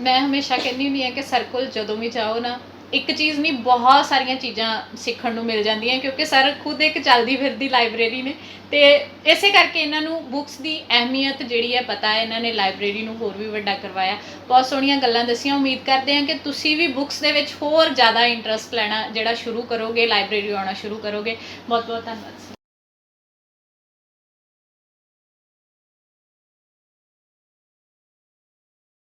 ਮੈਂ ਹਮੇਸ਼ਾ ਕਹਿੰਦੀ ਹੁੰਦੀ ਹਾਂ ਕਿ ਸਰ ਕੋਲ ਜਦੋਂ ਵੀ ਜਾਓ ਨਾ, ਇੱਕ ਚੀਜ਼ ਨਹੀਂ ਬਹੁਤ ਸਾਰੀਆਂ ਚੀਜ਼ਾਂ ਸਿੱਖਣ ਨੂੰ ਮਿਲ ਜਾਂਦੀਆਂ, ਕਿਉਂਕਿ ਸਰ ਖੁਦ ਇੱਕ ਚੱਲਦੀ ਫਿਰਦੀ ਲਾਇਬ੍ਰੇਰੀ ਨੇ, ਤੇ ਇਸੇ ਕਰਕੇ ਇਹਨਾਂ ਨੂੰ ਬੁੱਕਸ ਦੀ ਅਹਿਮੀਅਤ ਜਿਹੜੀ ਹੈ ਪਤਾ ਹੈ। ਇਹਨਾਂ ਨੇ ਲਾਇਬ੍ਰੇਰੀ ਨੂੰ ਹੋਰ ਵੀ ਵੱਡਾ ਕਰਵਾਇਆ, ਬਹੁਤ ਸੋਹਣੀਆਂ ਗੱਲਾਂ ਦੱਸੀਆਂ। ਉਮੀਦ ਕਰਦੇ ਹਾਂ ਕਿ ਤੁਸੀਂ ਵੀ ਬੁੱਕਸ ਦੇ ਵਿੱਚ ਹੋਰ ਜ਼ਿਆਦਾ ਇੰਟਰਸਟ ਲੈਣਾ ਜਿਹੜਾ ਸ਼ੁਰੂ ਕਰੋਗੇ, ਲਾਇਬ੍ਰੇਰੀ ਆਉਣਾ ਸ਼ੁਰੂ ਕਰੋਗੇ। ਬਹੁਤ ਬਹੁਤ ਧੰਨਵਾਦ।